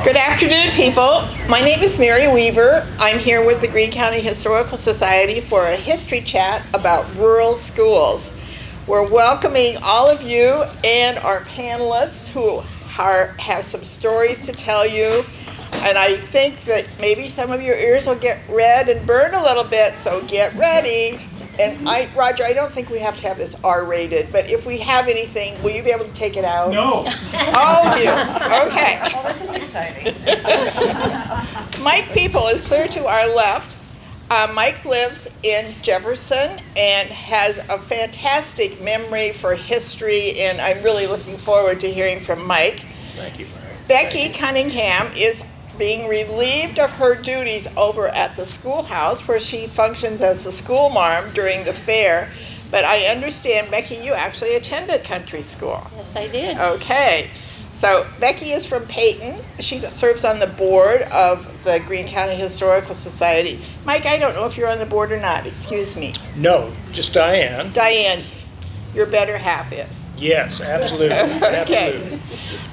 Good afternoon, people. My name is Mary Weaver. I'm here with the Greene County Historical Society for a history chat about rural schools. We're welcoming all of you and our panelists who have some stories to tell you. And I think that maybe some of your ears will get red and burn a little bit, so get ready. And Roger, I don't think we have to have this R-rated, but if we have anything, will you be able to take it out? No. Oh, dear. Okay. Well, this is exciting. Mike Piepel is clear to our left. Mike lives in Jefferson and has a fantastic memory for history, and I'm really looking forward to hearing from Mike. Thank you, Mary. Becki Cunningham is being relieved of her duties over at the schoolhouse, where she functions as the school marm during the fair. But I understand, Becki, you actually attended country school. Yes, I did. Okay. So Becki is from Peyton. She serves on the board of the Greene County Historical Society. Mike, I don't know if you're on the board or not. Excuse me. No, just Diane. Diane, your better half is. Yes, absolutely. Okay. Absolutely.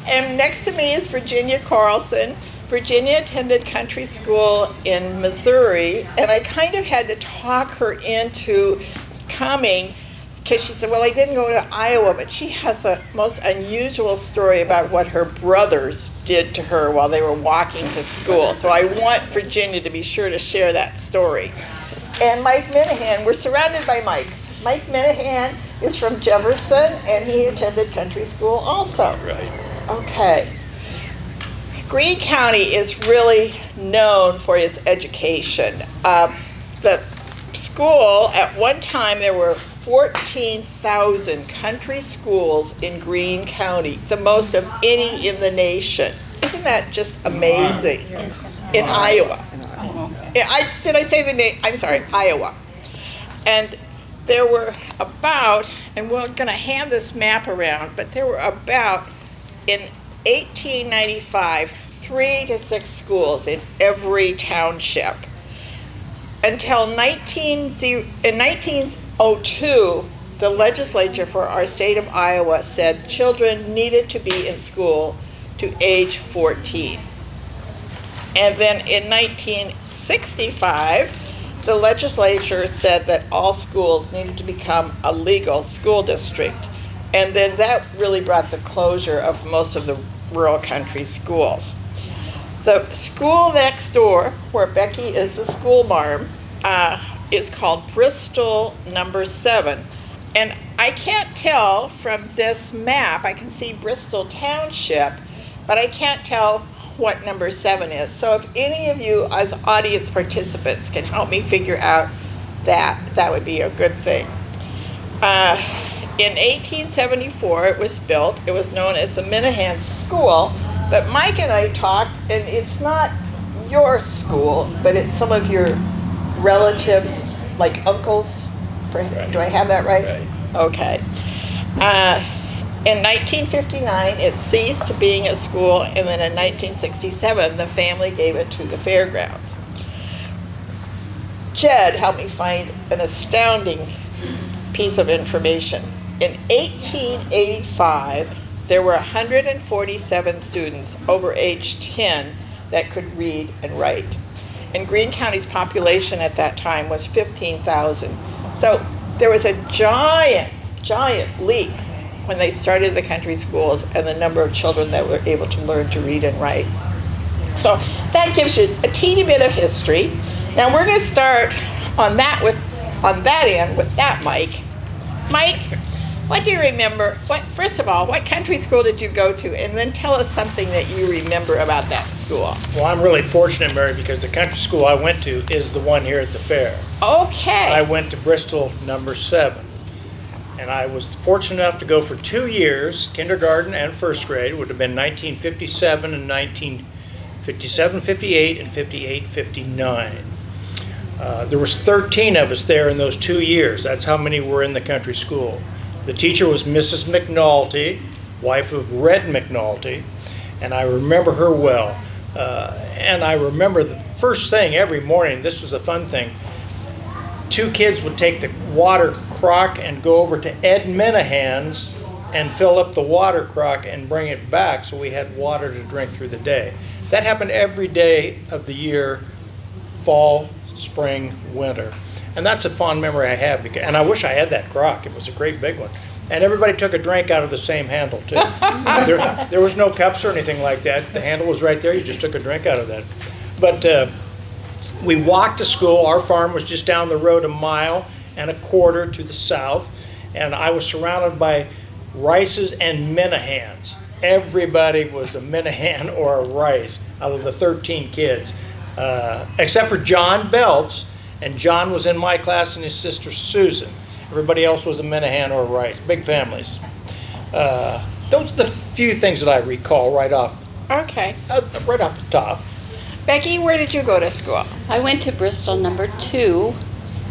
And next to me is Virginia Carlson. Virginia attended country school in Missouri, and I kind of had to talk her into coming because she said, well, I didn't go to Iowa, but she has a most unusual story about what her brothers did to her while they were walking to school. So I want Virginia to be sure to share that story. And Mike Minnehan, we're surrounded by Mike. Mike Minnehan is from Jefferson, and he attended country school also. Right. Okay. Greene County is really known for its education. The school, at one time, there were 14,000 country schools in Greene County, the most of any in the nation. Isn't that just amazing? Yes. In Iowa. Did I say the name? I'm sorry, Iowa. And there were about, and we're going to hand this map around, but there were about, in 1895, 3 to 6 schools in every township. Until in 1902, the legislature for our state of Iowa said children needed to be in school to age 14. And then in 1965, the legislature said that all schools needed to become a legal school district. And then that really brought the closure of most of the rural country schools. The school next door, where Becki is the school marm, is called Bristol number 7. And I can't tell from this map, I can see Bristol Township, but I can't tell what number 7 is. So if any of you as audience participants can help me figure out that would be a good thing. In 1874, it was built. It was known as the Minnehan School, but Mike and I talked, and it's not your school, but it's some of your relatives, like uncles. Right. Do I have that right? Right. Okay. In 1959, it ceased being a school, and then in 1967, the family gave it to the fairgrounds. Jed helped me find an astounding piece of information. In 1885, there were 147 students over age 10 that could read and write. And Greene County's population at that time was 15,000. So there was a giant leap when they started the country schools and the number of children that were able to learn to read and write. So that gives you a teeny bit of history. Now we're going to start on that end with that Mike. Mike, what do you remember? First of all, what country school did you go to? And then tell us something that you remember about that school. Well, I'm really fortunate, Mary, because the country school I went to is the one here at the fair. Okay. I went to Bristol number 7. And I was fortunate enough to go for 2 years, kindergarten and first grade. It would have been 1957 and 1957, 58, and 58, 59. There was 13 of us there in those 2 years. That's how many were in the country school. The teacher was Mrs. McNulty, wife of Red McNulty, and I remember her well. And I remember the first thing every morning, this was a fun thing, 2 kids would take the water crock and go over to Ed Minnehan's and fill up the water crock and bring it back so we had water to drink through the day. That happened every day of the year, fall, spring, winter. And that's a fond memory I have, and I wish I had that crock. It was a great big one. And everybody took a drink out of the same handle, too. There was no cups or anything like that. The handle was right there. You just took a drink out of that. But we walked to school. Our farm was just down the road 1.25 miles to the south. And I was surrounded by Rices and Minnehans. Everybody was a Minnehan or a Rice out of the 13 kids, except for John Belts. And John was in my class and his sister Susan. Everybody else was a Minnehan or a Rice. Big families. Those are the few things that I recall right off the top. Becki, where did you go to school? I went to Bristol number 2,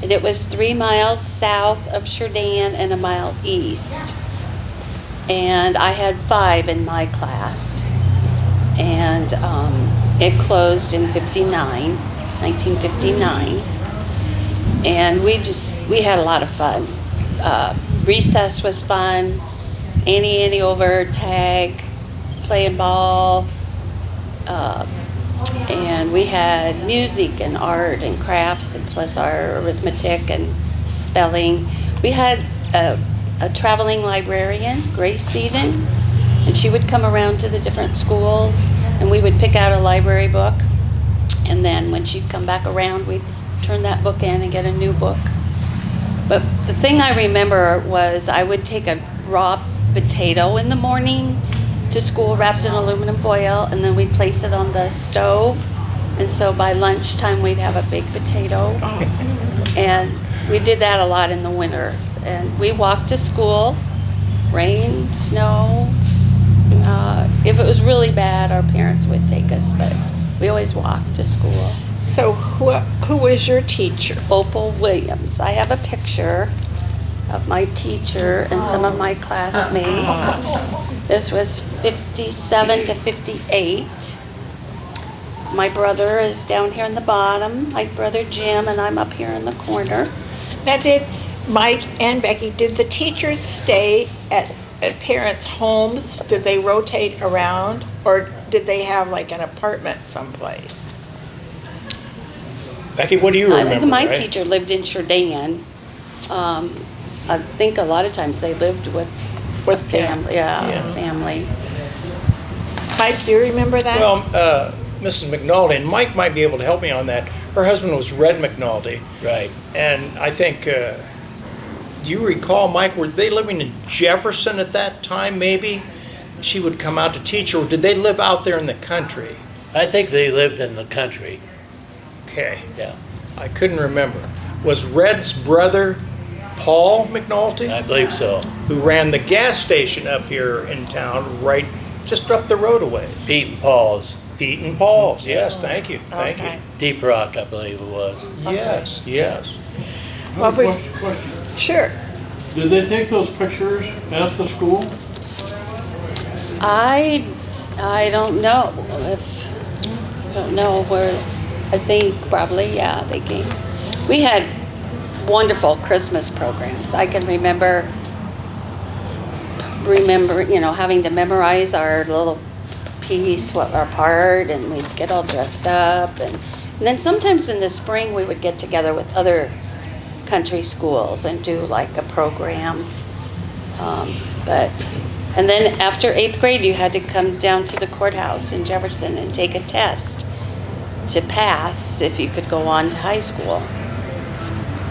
and it was 3 miles south of Sheridan and 1 mile east. And I had 5 in my class. And it closed in 1959. And we had a lot of fun. Recess was fun. Annie over, tag, playing ball. And we had music and art and crafts, and plus our arithmetic and spelling. We had a traveling librarian, Grace Seaton, and she would come around to the different schools, and we would pick out a library book. And then when she'd come back around, we'd turn that book in and get a new book. But the thing I remember was I would take a raw potato in the morning to school wrapped in aluminum foil, and then we'd place it on the stove. And so by lunchtime, we'd have a baked potato. And we did that a lot in the winter. And we walked to school, rain, snow. If it was really bad, our parents would take us, but we always walked to school. So who was your teacher? Opal Williams. I have a picture of my teacher and some of my classmates. This was 57 to 58. My brother is down here in the bottom, my brother Jim, and I'm up here in the corner. Now, did Mike and Becki, did the teachers stay at parents' homes? Did they rotate around, or did they have like an apartment someplace? Becki, what do you remember? I think my teacher lived in Sheridan. I think a lot of times they lived with family. Family. Mike, do you remember that? Well, Mrs. McNulty, and Mike might be able to help me on that. Her husband was Red McNulty. Right. And I think, do you recall, Mike, were they living in Jefferson at that time, maybe? She would come out to teach, or did they live out there in the country? I think they lived in the country. Okay. Yeah. I couldn't remember. Was Red's brother Paul McNulty? I believe so. Who ran the gas station up here in town, right just up the road away. Pete and Paul's. Pete and Paul's, yes, thank you, thank Okay. you. Deep Rock, I believe it was. Yes, yes. Well, Question. sure. Did they take those pictures at the school? I don't know where. I think probably, yeah, they came. We had wonderful Christmas programs. I can remember, having to memorize our little piece, our part, and we'd get all dressed up. And then sometimes in the spring, we would get together with other country schools and do like a program. And then after 8th grade, you had to come down to the courthouse in Jefferson and take a test to pass if you could go on to high school.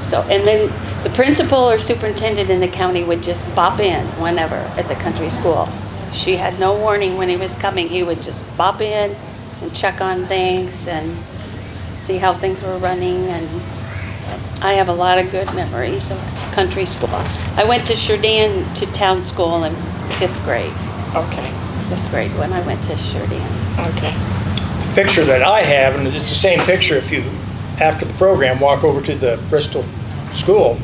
So, and then the principal or superintendent in the county would just bop in whenever at the country school. She had no warning when he was coming. He would just bop in and check on things and see how things were running. And I have a lot of good memories of country school. I went to Sheridan to town school in 5th grade. Okay. 5th grade when I went to Sheridan. Okay. Picture that I have, and it's the same picture if you, after the program, walk over to the Bristol school.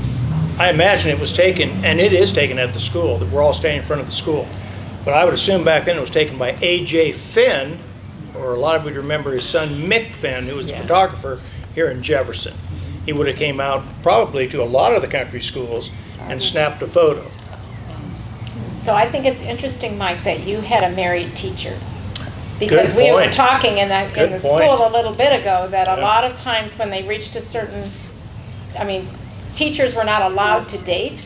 I imagine it was taken, and it is taken at the school, that we're all standing in front of the school. But I would assume back then it was taken by A.J. Finn, or a lot of you remember his son Mick Finn, who was a photographer here in Jefferson. He would have came out probably to a lot of the country schools and snapped a photo. So I think it's interesting, Mike, that you had a married teacher. Because Good we were point. talking in the Good school point. a little bit ago that a Yeah. lot of times when they reached a certain, I mean, teachers were not allowed to date,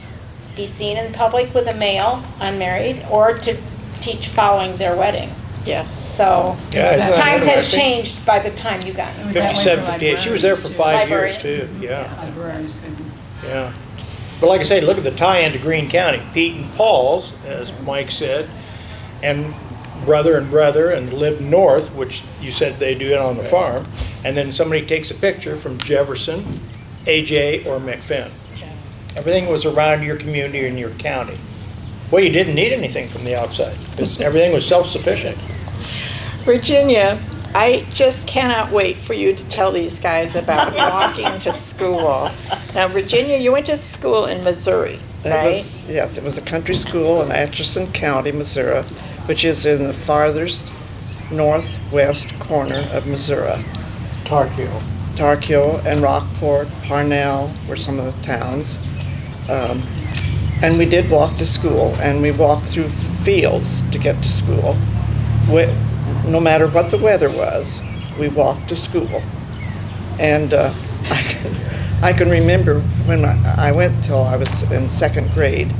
be seen in public with a male, unmarried, or to teach following their wedding. Yes. So Yeah, isn't that times had interesting? changed by the time you got. Was that way for 57, 58. She was there for librarians, 5 years Librarians. too, yeah. Librarians couldn't. Yeah. But like I say, look at the tie-in to Greene County. Pete and Paul's, as Mike said, and brother, and lived north, which you said they do it on the farm. And then somebody takes a picture from Jefferson, AJ, or McFinn. Everything was around your community and your county. Well, you didn't need anything from the outside, because everything was self-sufficient. Virginia, I just cannot wait for you to tell these guys about walking to school. Now, Virginia, you went to school in Missouri, right? Yes, it was a country school in Atchison County, Missouri, which is in the farthest northwest corner of Missouri. Tar Heel. Tark Hill and Rockport, Parnell were some of the towns. And we did walk to school, and we walked through fields to get to school. No matter what the weather was, we walked to school. And I can remember when I went till I was in second grade,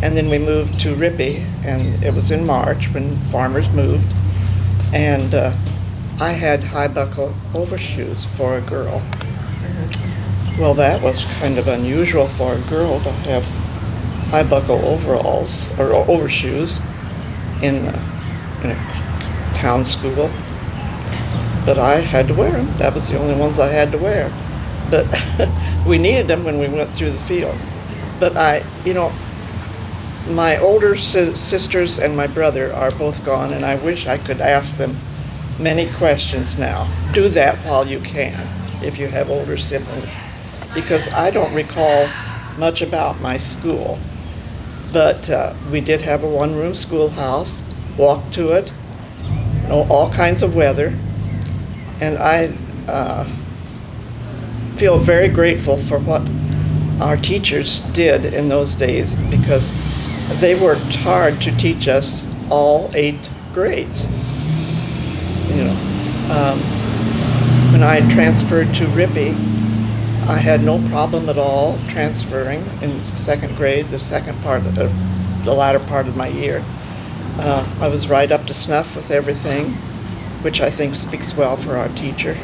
and then we moved to Rippey, and it was in March when farmers moved. And I had high buckle overshoes for a girl. Well, that was kind of unusual for a girl to have high buckle overalls or overshoes in a town school. But I had to wear them. That was the only ones I had to wear. But we needed them when we went through the fields. But my older sisters and my brother are both gone, and I wish I could ask them many questions now. Do that while you can, if you have older siblings, because I don't recall much about my school. But we did have a one-room schoolhouse, walked to it, all kinds of weather, and I feel very grateful for what our teachers did in those days, because they worked hard to teach us all 8 grades. When I transferred to Rippey, I had no problem at all transferring in second grade, the latter part of my year. I was right up to snuff with everything, which I think speaks well for our teacher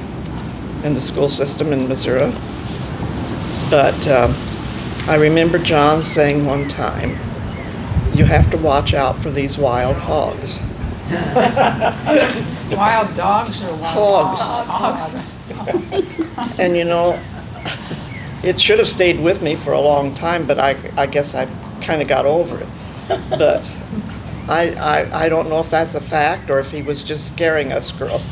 in the school system in Missouri. But I remember John saying one time, you have to watch out for these wild hogs. Wild dogs or wild Hogs. And it should have stayed with me for a long time, but I guess I kind of got over it. But I don't know if that's a fact or if he was just scaring us girls,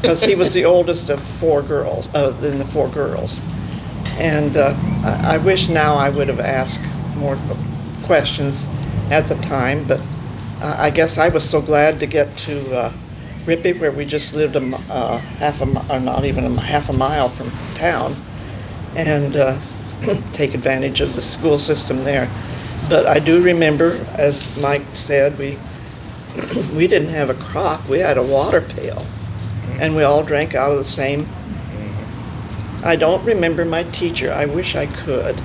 because he was the oldest of 4 girls, in the 4 girls. And I wish now I would have asked more questions at the time, but I guess I was so glad to get to Rippey, where we just lived not even a half a mile from town, and take advantage of the school system there. But I do remember, as Mike said, we didn't have a crock, we had a water pail, and we all drank out of the same. I don't remember my teacher. I wish I could.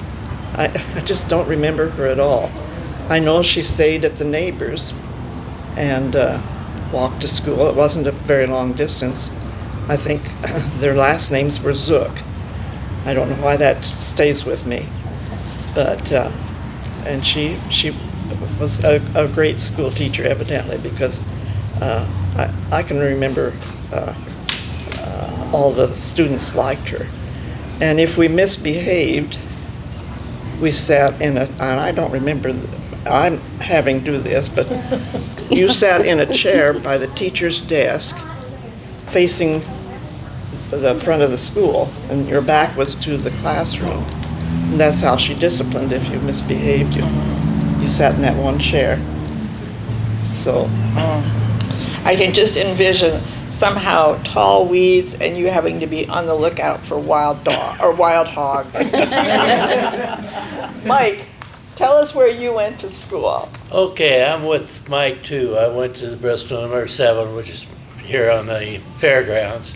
I just don't remember her at all. I know she stayed at the neighbors and walked to school. It wasn't a very long distance. I think their last names were Zook. I don't know why that stays with me. But, and she was a great school teacher, evidently, because I can remember all the students liked her. And if we misbehaved, we sat in and I don't remember, I'm having to do this, but you sat in a chair by the teacher's desk facing the front of the school, and your back was to the classroom. And that's how she disciplined if you misbehaved. You sat in that one chair. So I can just envision somehow tall weeds and you having to be on the lookout for wild hogs. Mike, tell us where you went to school. Okay, I'm with Mike too. I went to the Bristol number 7, which is here on the fairgrounds.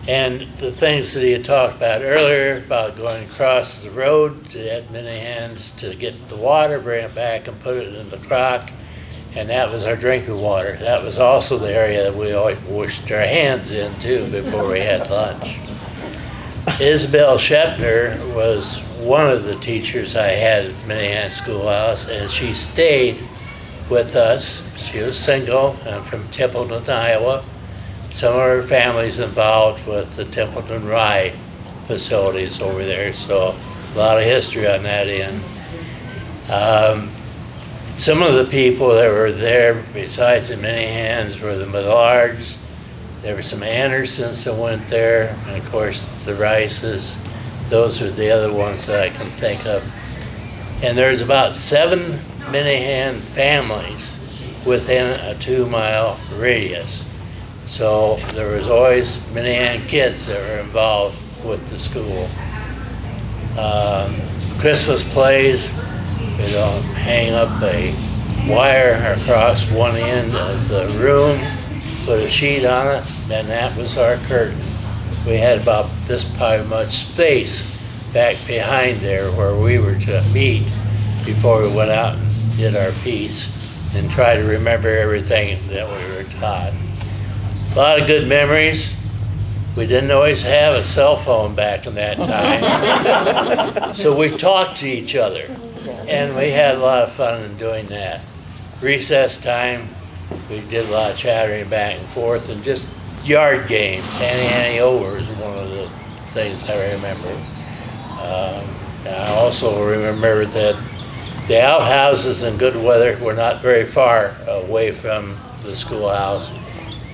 And the things that he had talked about earlier about going across the road to Ed Minnehan's to get the water, bring it back and put it in the crock. And that was our drinking water. That was also the area that we always washed our hands in too before we had lunch. Isabel Shepner was one of the teachers I had at the Minnehan Schoolhouse, and she stayed with us. She was single and from Templeton, Iowa. Some of her family's involved with the Templeton Rye facilities over there, so a lot of history on that end. Some of the people that were there besides the Minnehans were the Millards. There were some Andersons that went there, and of course the Rices. Those are the other ones that I can think of. And there's about 7 Minnehan families within a 2-mile radius. So there was always Minnehan kids that were involved with the school. Christmas plays, hang up a wire across one end of the room, put a sheet on it, and that was our curtain. We had about this much space back behind there where we were to meet before we went out and did our piece and try to remember everything that we were taught. A lot of good memories. We didn't always have a cell phone back in that time. So we talked to each other, and we had a lot of fun in doing that. Recess time, we did a lot of chattering back and forth, and just yard games. Hanny over is one of the things I remember. I also remember that the outhouses in good weather were not very far away from the schoolhouse.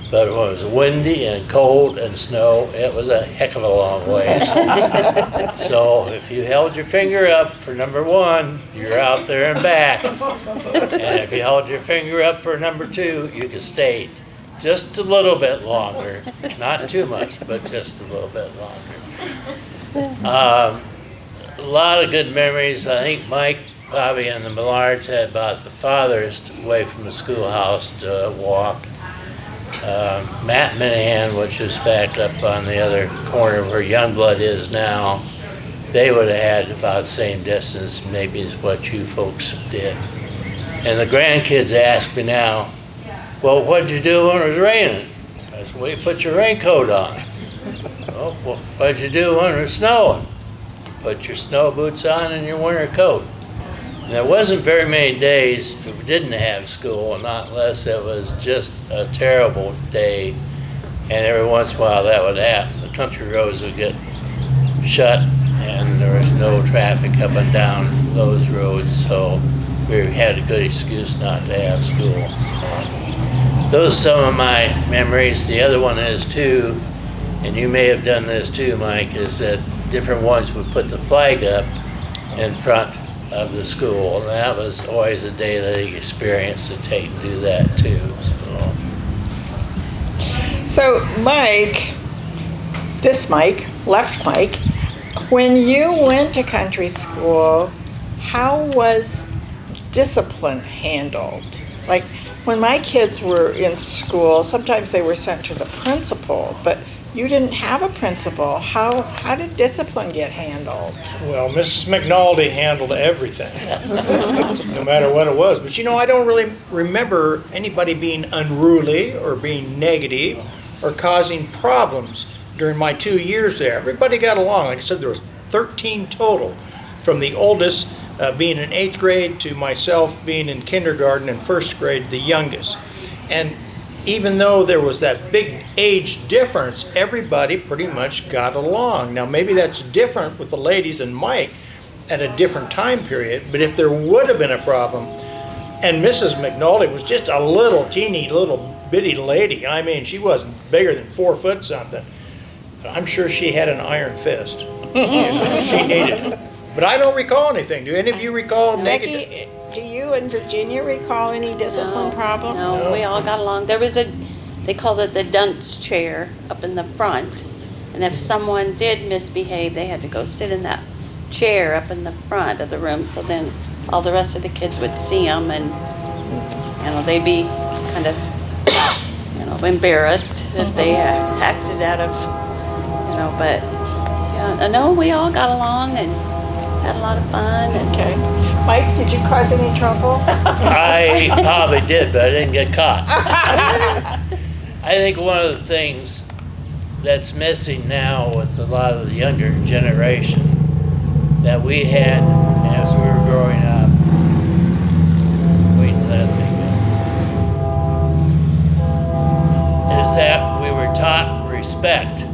But when it was windy and cold and snow, it was a heck of a long ways. So if you held your finger up for number 1, you're out there and back. And if you held your finger up for number 2, you could stay just a little bit longer. Not too much, but just a little bit longer. A lot of good memories. I think Mike, Bobby, and the Millards had about the farthest away from the schoolhouse to walk. Matt Minnehan, which is back up on the other corner where Youngblood is now, they would have had about the same distance maybe as what you folks did. And the grandkids ask me now, well, what'd you do when it was raining? I said, well, you put your raincoat on. Oh, well, what'd you do when it was snowing? Put your snow boots on and your winter coat. And there wasn't very many days that we didn't have school, not unless it was just a terrible day. And every once in a while that would happen. The country roads would get shut and there was no traffic up and down those roads, so we had a good excuse not to have school. So those are some of my memories. The other one is too, and you may have done this too, Mike, is that different ones would put the flag up in front of the school, and that was always a daily experience to take and do that too. So Mike, this Mike, left Mike, when you went to country school, how was discipline handled? Like when my kids were in school, sometimes they were sent to the principal, but you didn't have a principal. How did discipline get handled? Well, Mrs. McNulty handled everything, no matter what it was. But I don't really remember anybody being unruly or being negative or causing problems during my 2 years there. Everybody got along. Like I said, there was 13 total, from the oldest being in 8th grade to myself being in kindergarten and 1st grade, the youngest. And even though there was that big age difference, everybody pretty much got along. Now, maybe that's different with the ladies and Mike at a different time period, but if there would have been a problem, and Mrs. McNulty was just a little teeny little bitty lady. I mean, she wasn't bigger than 4 foot something. I'm sure she had an iron fist. She needed it. But I don't recall anything. Do any of you recall negative? Becki, do you and Virginia recall any discipline problem? No, we all got along. There was they called it the dunce chair up in the front. And if someone did misbehave, they had to go sit in that chair up in the front of the room. So then all the rest of the kids would see them and, they'd be kind of, embarrassed that they acted out of, but yeah, no, we all got along and had a lot of fun. And Okay. Mike, did you cause any trouble? I probably did, but I didn't get caught. I think one of the things that's missing now with a lot of the younger generation that we had as we were growing up, wait till that thing goes, is that we were taught respect.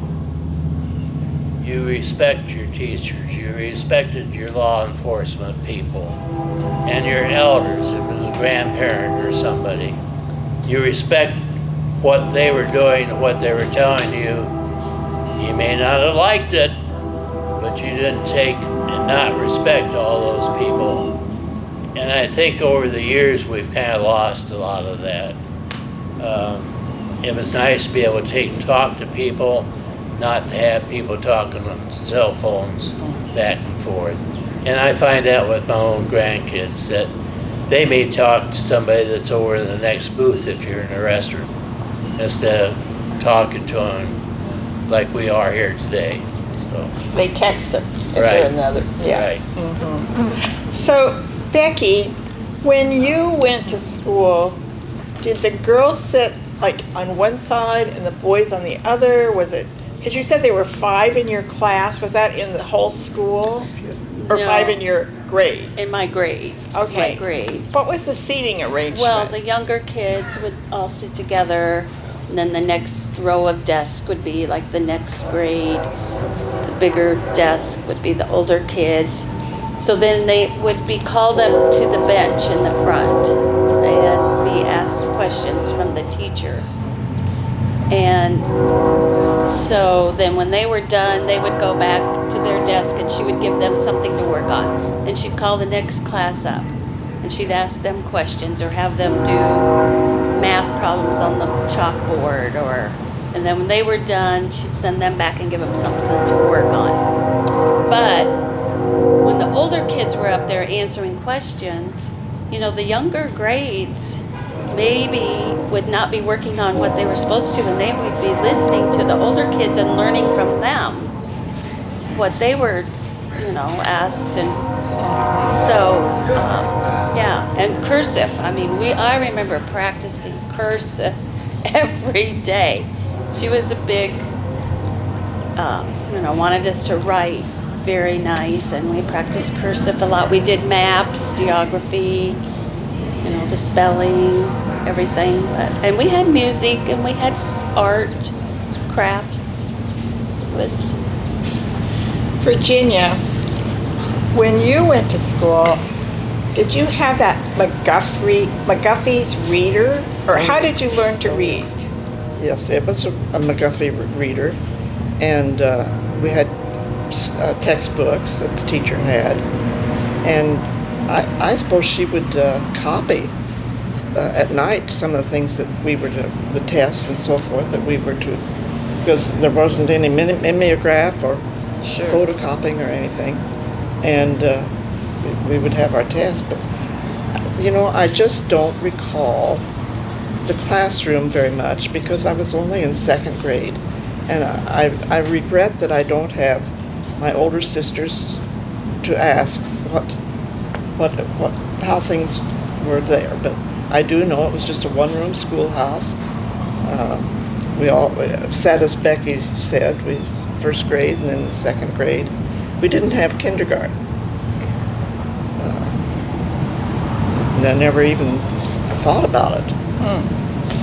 You respect your teachers, you respected your law enforcement people, and your elders, if it was a grandparent or somebody. You respect what they were doing, what they were telling you. You may not have liked it, but you didn't take and not respect all those people. And I think over the years we've kind of lost a lot of that. It was nice to be able to take and talk to people, not to have people talking on cell phones back and forth. And I find out with my own grandkids that they may talk to somebody that's over in the next booth if you're in a restroom, instead of talking to them like we are here today. So. They text them if Right. they're in the other, yes. Mhm. So, Becki, when you went to school, did the girls sit like on one side and the boys on the other? Was it, because you said there were 5 in your class, was that in the whole school? Or No. 5 in your grade? in my grade. Okay. My grade. What was the seating arrangement? Well, the younger kids would all sit together, and then the next row of desks would be like the next grade. The bigger desk would be the older kids. So then they would be called up to the bench in the front and be asked questions from the teacher. And so then when they were done, they would go back to their desk and she would give them something to work on. Then she'd call the next class up and she'd ask them questions or have them do math problems on the chalkboard, and then when they were done, she'd send them back and give them something to work on. But when the older kids were up there answering questions, the younger grades maybe would not be working on what they were supposed to, and they would be listening to the older kids and learning from them what they were, asked. And so, yeah, and cursive. I remember practicing cursive every day. She was a big, wanted us to write very nice, and we practiced cursive a lot. We did maps, geography, the spelling, everything. And we had music, and we had art, crafts. It was Virginia, when you went to school, did you have that McGuffey's reader? Or how did you learn to read? Yes, it was a McGuffey reader, and we had textbooks that the teacher had, and I suppose she would copy at night some of the things that we were to, the tests and so forth that we were to, because there wasn't any mimeograph or photocopying or anything, and we would have our tests. But I just don't recall the classroom very much because I was only in 2nd grade, and I regret that I don't have my older sisters to ask how things were there. But I do know it was just a one-room schoolhouse. We all sat, as Becki said, we 1st grade and then the 2nd grade. We didn't have kindergarten. And I never even thought about it.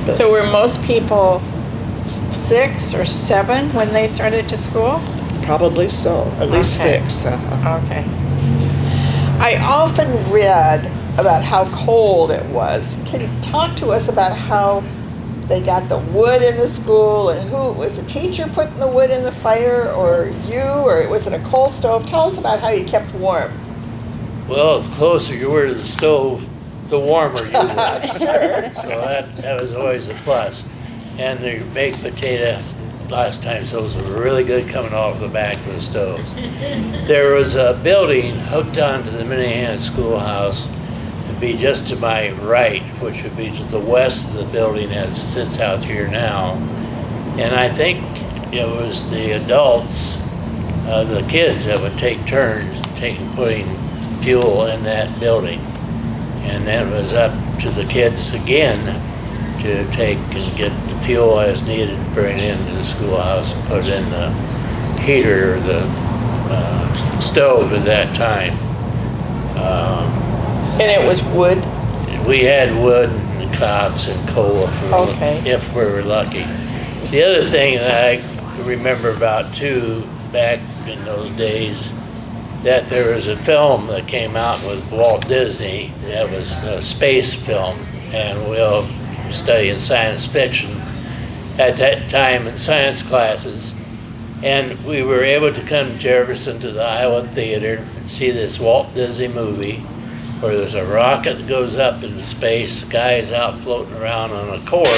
But So were most people 6 or 7 when they started to school? probably so, at least Okay. 6. Okay. I often read about how cold it was. Can you talk to us about how they got the wood in the school, and who was the teacher putting the wood in the fire, or you, or was it a coal stove? Tell us about how you kept warm. Well, the closer you were to the stove, the warmer you were. Sure. So that was always a plus. And the baked potato, last time, those were really good coming off the back of the stoves. There was a building hooked onto the Minnehan schoolhouse, and would be just to my right, which would be to the west of the building as it sits out here now. And I think it was the adults, the kids that would take turns putting fuel in that building. And then it was up to the kids again to take and get the fuel as needed to bring it into the schoolhouse and put it in the heater or the stove at that time. And it was wood? We had wood and cobs and coal if we were lucky. The other thing that I remember about too, back in those days, that there was a film that came out with Walt Disney that was a space film, and we'll study in science fiction at that time in science classes. And we were able to come to Jefferson to the Iowa Theater and see this Walt Disney movie where there's a rocket that goes up into space, guys out floating around on a cord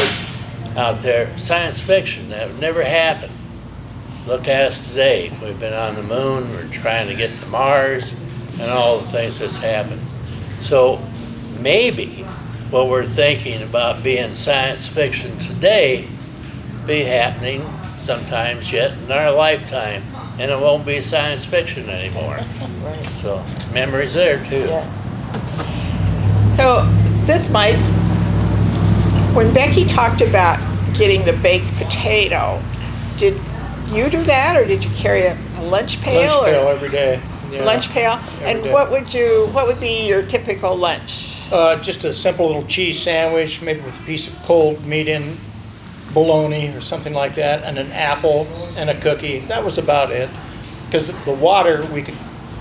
out there. Science fiction, that would never happen. Look at us today. We've been on the moon, we're trying to get to Mars, and all the things that's happened. So maybe what we're thinking about being science fiction today be happening sometimes yet in our lifetime, and it won't be science fiction anymore. Right. So memories there too. Yeah. So this might, when Becki talked about getting the baked potato, did you do that, or did you carry a lunch pail? Lunch pail or every day. Yeah. lunch pail? And day. what would be your typical lunch? Just a simple little cheese sandwich, maybe with a piece of cold meat in, bologna or something like that, and an apple and a cookie. That was about it. Because the water we could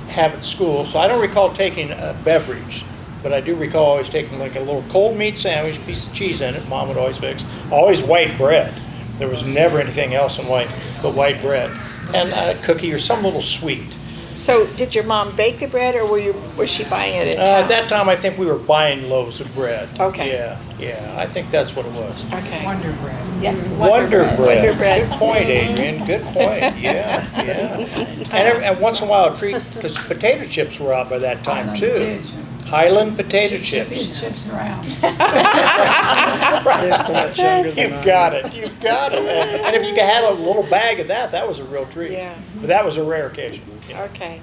have at school, so I don't recall taking a beverage, but I do recall always taking like a little cold meat sandwich, piece of cheese in it, Mom would always fix. Always white bread. There was never anything else in white but white bread. And a cookie or some little sweet. So did your mom bake the bread, or was she buying it in town? At that time, I think we were buying loaves of bread. Okay. Yeah, I think that's what it was. Okay. Wonder Bread. Yeah. Wonder bread. Wonder bread. Good point, Adrian. Good point. Yeah. And once in a while, a treat, because potato chips were out by that time Highland too. potato chip. Highland potato Chippiest chips. chips around. They're so much younger than You've I got it. You've got it. And if you could have a little bag of that, that was a real treat. Yeah. But that was a rare occasion. You know. Okay.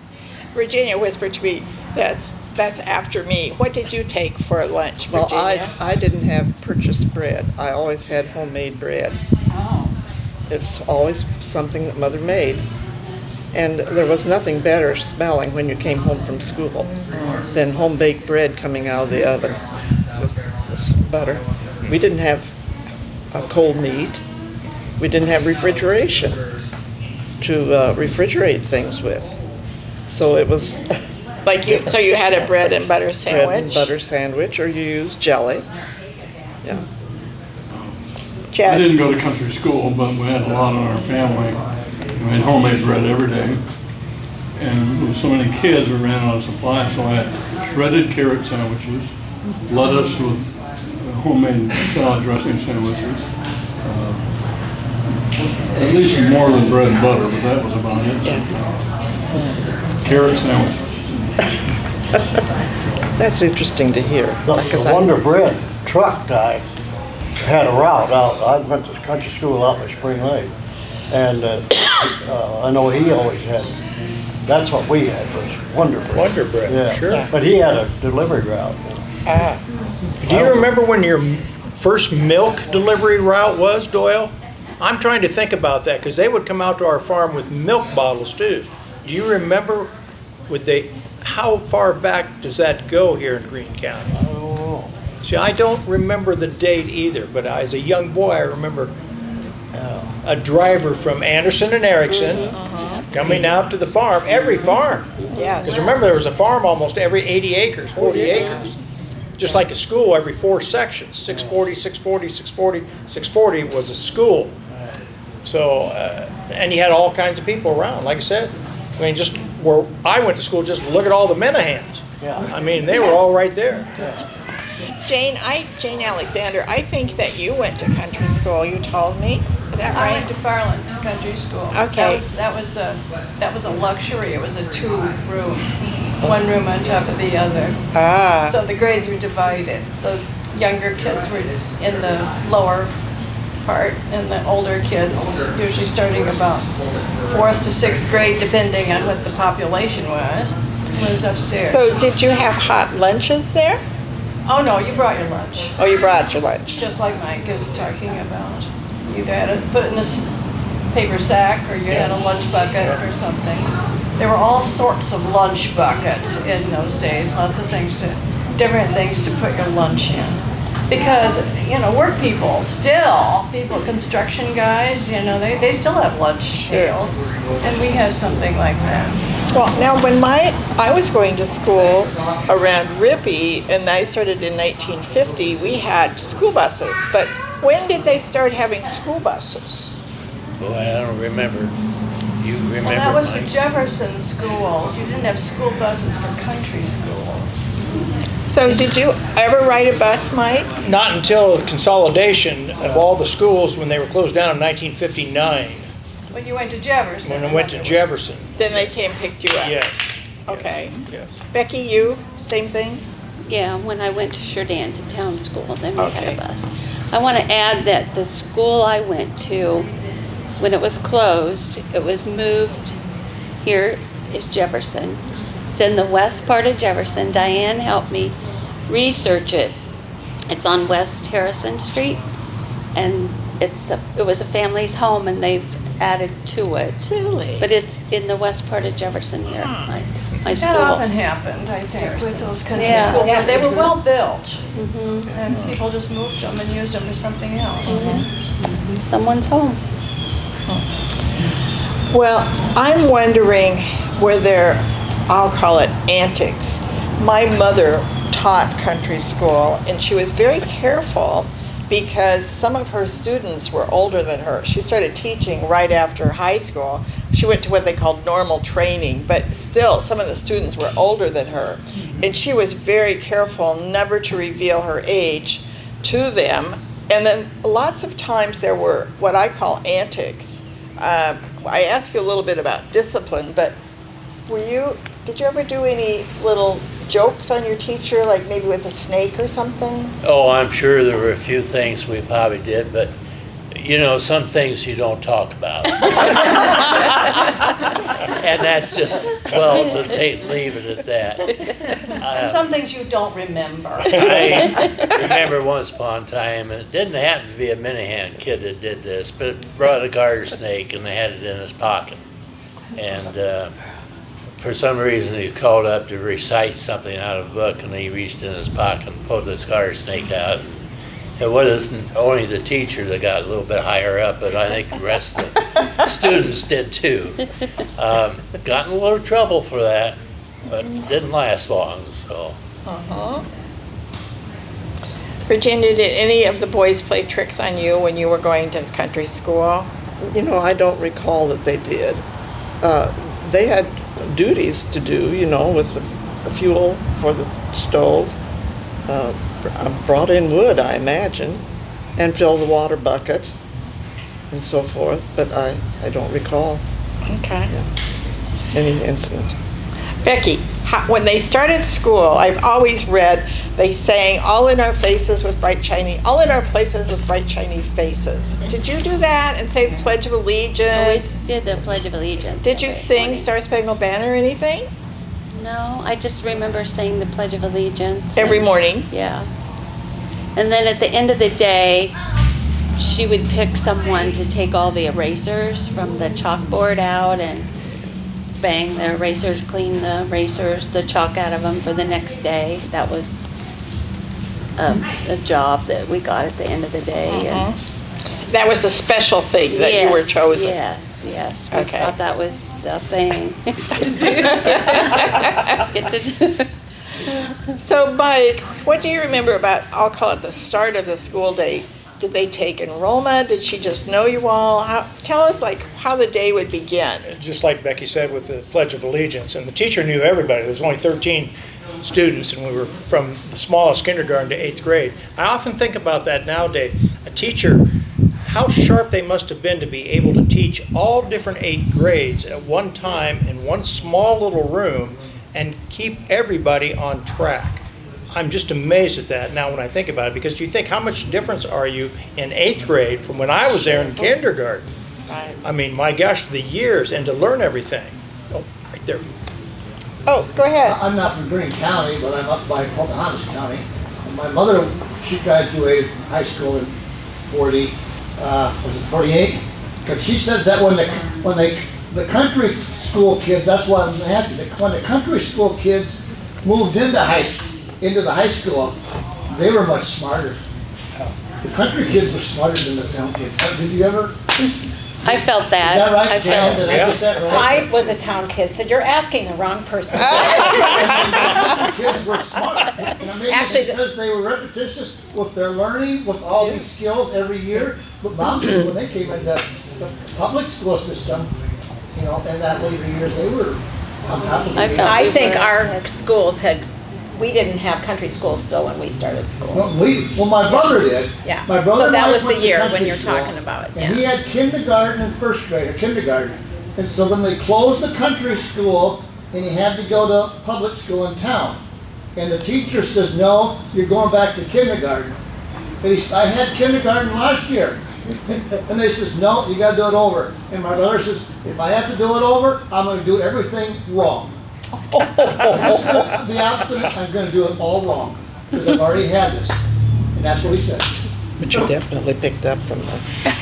Virginia whispered to me, that's after me. What did you take for lunch, Well, Virginia? I didn't have purchased bread. I always had homemade bread. Oh. It's always something that Mother made. And there was nothing better smelling when you came home from school than home-baked bread coming out of the oven with butter. We didn't have a cold meat. We didn't have refrigeration to refrigerate things with. So it was So you had a bread and butter sandwich? bread and butter sandwich, or you used jelly. Yeah. I Chad? didn't go to country school, but we had a lot in our family. We had homemade bread every day. And with so many kids, we ran out of supply, so I had shredded carrot sandwiches, lettuce with homemade salad dressing sandwiches. At least more than bread and butter, but that was about it. Carrot sandwiches. That's interesting to hear. because The Wonder Bread truck guy had a route out. I went to country school out by Spring Lake. And I know he always had, that's what we had, was Wonder Bread. Wonder Bread, Yeah. sure. But he had a delivery route. Do you remember when your first milk delivery route was, Doyle? I'm trying to think about that, because they would come out to our farm with milk bottles too. Do you remember, how far back does that go here in Greene County? I don't know. See, I don't remember the date either, but as a young boy, I remember a driver from Anderson and Erickson coming out to the farm, every farm. Yes. Because remember, there was a farm almost every 80 acres, 40 acres. Just like a school, every 4 sections, 640, 640, 640, 640 was a school. So, and you had all kinds of people around, like I said. I mean, just where I went to school, just look at all the Minnehans. Yeah. I mean, they were all right there. Jane Alexander, I think that you went to country school, you told me. Is that I went right? to Farland Country School. Okay. That was a luxury. It was a 2-room one room on top of the other. Ah. So the grades were divided. The younger kids were in the lower part, and the older kids, usually starting about 4th to 6th grade, depending on what the population was upstairs. So did you have hot lunches there? Oh no, you brought your lunch, Oh, you brought your lunch. just like Mike is talking about. You either had to put it in a paper sack, or you had a lunch bucket or something. There were all sorts of lunch buckets in those days, lots of things different things to put your lunch in. Because, work people, construction guys, they still have lunch meals. And we had something like that. Well, now when I was going to school around Rippey, and I started in 1950, we had school buses. But when did they start having school buses? Boy, I don't remember. You remember? Well, that was for Mike? Jefferson schools. You didn't have school buses for country schools. So did you ever ride a bus, Mike? Not until the consolidation of all the schools when they were closed down in 1959, When you went to Jefferson. when I went to Jefferson. Then they came and picked you up? Yes, Okay. yes. Becky, you, same thing? Yeah, when I went to Sheridan to town school, then we had Okay. a bus. I want to add that the school I went to, when it was closed, it was moved here at Jefferson. It's in the west part of Jefferson. Diane helped me research it. It's on West Harrison Street, and it was a family's home, and they've added to it. Really? But it's in the west part of Jefferson here, my school. That often happened, I think, with those country Yeah. schools. They were well built, Mhm. and people just moved them and used them for something else. Someone's home. Well, I'm wondering were there, I'll call it antics. My mother taught country school, and she was very careful because some of her students were older than her. She started teaching right after high school. She went to what they called normal training, but still some of the students were older than her. And she was very careful never to reveal her age to them. And then lots of times there were what I call antics. I asked you a little bit about discipline, but did you ever do any little jokes on your teacher, like maybe with a snake or something? Oh, I'm sure there were a few things we probably did, but some things you don't talk about. And that's just, leave it at that. And some things you don't remember. I remember once upon a time, and it didn't happen to be a Minnehan kid that did this, but it brought a garter snake and they had it in his pocket. And for some reason he called up to recite something out of a book, and he reached in his pocket and pulled this garter snake out. It wasn't only the teacher that got a little bit higher up, but I think the rest of the students did too. Got in a little trouble for that, but it didn't last long, so. Uh-huh. Virginia, did any of the boys play tricks on you when you were going to country school? I don't recall that they did. They had duties to do, with the fuel for the stove. Brought in wood, I imagine, and filled the water bucket and so forth, but I don't recall Okay. any incident. Becky, when they started school, I've always read they sang all in our faces with bright shiny, all in our places with bright shiny faces. Did you do that and say the Pledge of Allegiance? Always did the Pledge of Allegiance. Did you every sing morning. Star Spangled Banner or anything? No, I just remember saying the Pledge of Allegiance. Every and- morning? Yeah. And then at the end of the day, she would pick someone to take all the erasers from the chalkboard out and bang the erasers, clean the erasers, the chalk out of them for the next day. That was a job that we got at the end of the day. And That was a special thing that you were chosen. Yes, yes. We Okay. thought that was the thing to do. Get to do. So Mike, what do you remember about, I'll call it the start of the school day? Did they take enrollment? Did she just know you all? Tell us how the day would begin. Just like Becky said with the Pledge of Allegiance, and the teacher knew everybody. There was only 13 students, and we were from the smallest kindergarten to 8th grade. I often think about that nowadays. A teacher, how sharp they must have been to be able to teach all different 8 grades at one time in one small little room and keep everybody on track. I'm just amazed at that now when I think about it, because you think, how much difference are you in 8th grade from when I was there in kindergarten? Right. I mean, my gosh, the years, and to learn everything. Oh, right there. Oh, go ahead. I'm not from Greene County, but I'm up by Pocahontas County. And my mother, she graduated from high school in 40, was it 48? Because she says that when the country school kids, that's what I'm asking, when the country school kids moved into the high school, they were much smarter. The country kids were smarter than the town kids. Did you ever? I felt that. Is that right, I Jan? felt Did I get that right? I was a town kid, so you're asking the wrong person. The kids were smart. And maybe Actually, because they were repetitious with their learning, with all these skills every year. But Mom said when they came into the public school system, you know, in that later years, they were on top of I the felt- I think our schools we didn't have country schools still when we started school. Well, my brother did. Yeah. My brother So that and I was the went to year when country you're school, talking about it, And he yeah. had kindergarten and first grade, or kindergarten. And so then they closed the country school, and he had to go to public school in town. And the teacher says, no, you're going back to kindergarten. And he said, I had kindergarten last year. And they says, no, you gotta do it over. And my brother says, if I have to do it over, I'm gonna do everything wrong. I'm just gonna be obstinate, I'm gonna do it all wrong, because I've already had this. And that's what he said. But you definitely picked up from the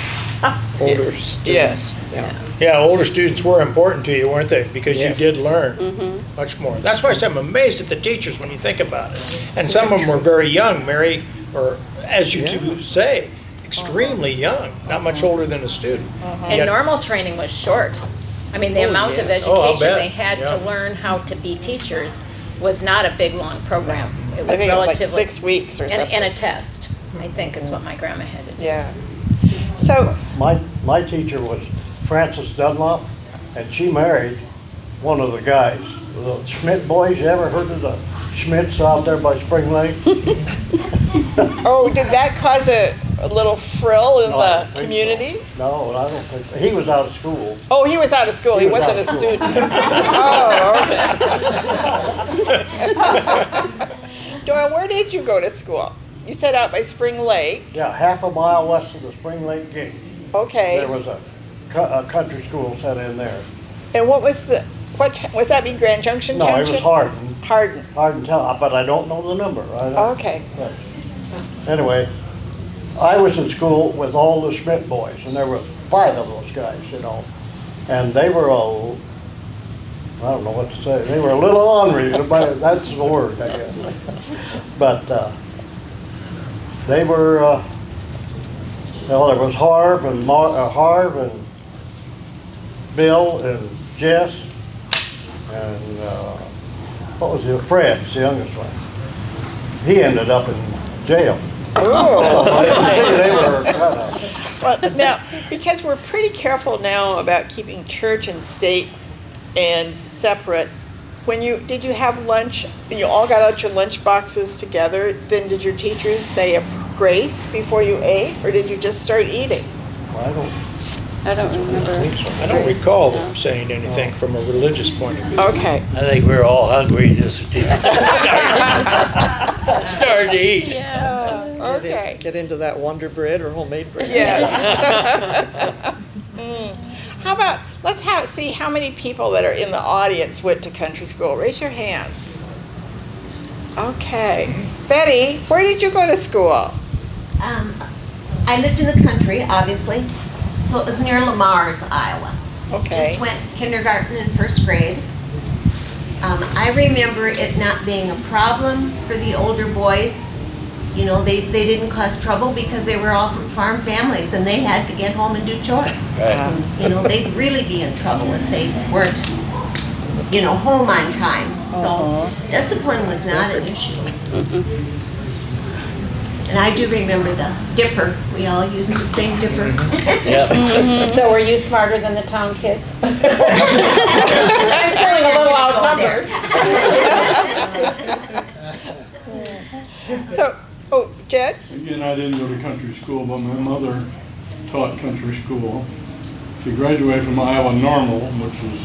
older students. Yes. Yeah. Yeah, older students were important to you, weren't they? Because Yes. you did learn much more. That's why I said I'm amazed at the teachers when you think about it. And some of them were very young, Mary, or as you two say, extremely young, not much older than a student. And Yet- normal training was short. I mean, the amount of yes. Oh, I'll education bet. they had Yeah. to learn how to be teachers was not a big, long program. It I was think it was like relatively. 6 weeks or And something. a test, I think is what my grandma had to do. Yeah. So, My teacher was Frances Dunlop, and she married one of the guys. The Schmidt boys, you ever heard of the Schmidts out there by Spring Lake? oh, did that cause a little frill in No, I don't the think so. community? No, I don't think, he was out of school. Oh, he was out of school. He He was wasn't a out of school. student. Oh, okay. Doyle, where did you go to school? You said out by Spring Lake. Yeah, half a mile west of the Spring Lake gate. Okay. There was a country school set in there. And what was was that be Grand Junction No, it Township? was Hardin. Hardin. Hard to tell, but I don't know the number. Okay. But anyway, I was in school with all the Schmidt boys, and there were 5 of those guys, you know. And they were all, I don't know what to say, they were a little ornery, but that's the word, I guess. But they were, well, there was Harv and Bill and Jess, and what was it? Fred's the youngest one. He ended up in jail. Oh. They were kind of, Well, now, because we're pretty careful now about keeping church and state and separate, did you have lunch, and you all got out your lunch boxes together, then did your teachers say a grace before you ate, or did you just start eating? I don't I don't remember. I don't recall them saying anything from a religious point of view. Okay. I think we were all hungry and just started to eat. Yeah. Okay. Get into that Wonder Bread or homemade bread. Yes. How about, see how many people that are in the audience went to country school. Raise your hands. Okay. Betty, where did you go to school? I lived in the country, obviously, so it was near Lamar's, Iowa. Okay. Just went kindergarten and first grade. I remember it not being a problem for the older boys. You know, they didn't cause trouble because they were all from farm families and they had to get home and do chores. Right. You know, they'd really be in trouble if they weren't, you know, home on time. So discipline was not an issue. And I do remember the dipper. We all used the same dipper. Yep. So were you smarter than the town kids? I'm feeling a little outnumbered. So, Jed? Again, I didn't go to country school, but my mother taught country school. She graduated from Iowa Normal, which is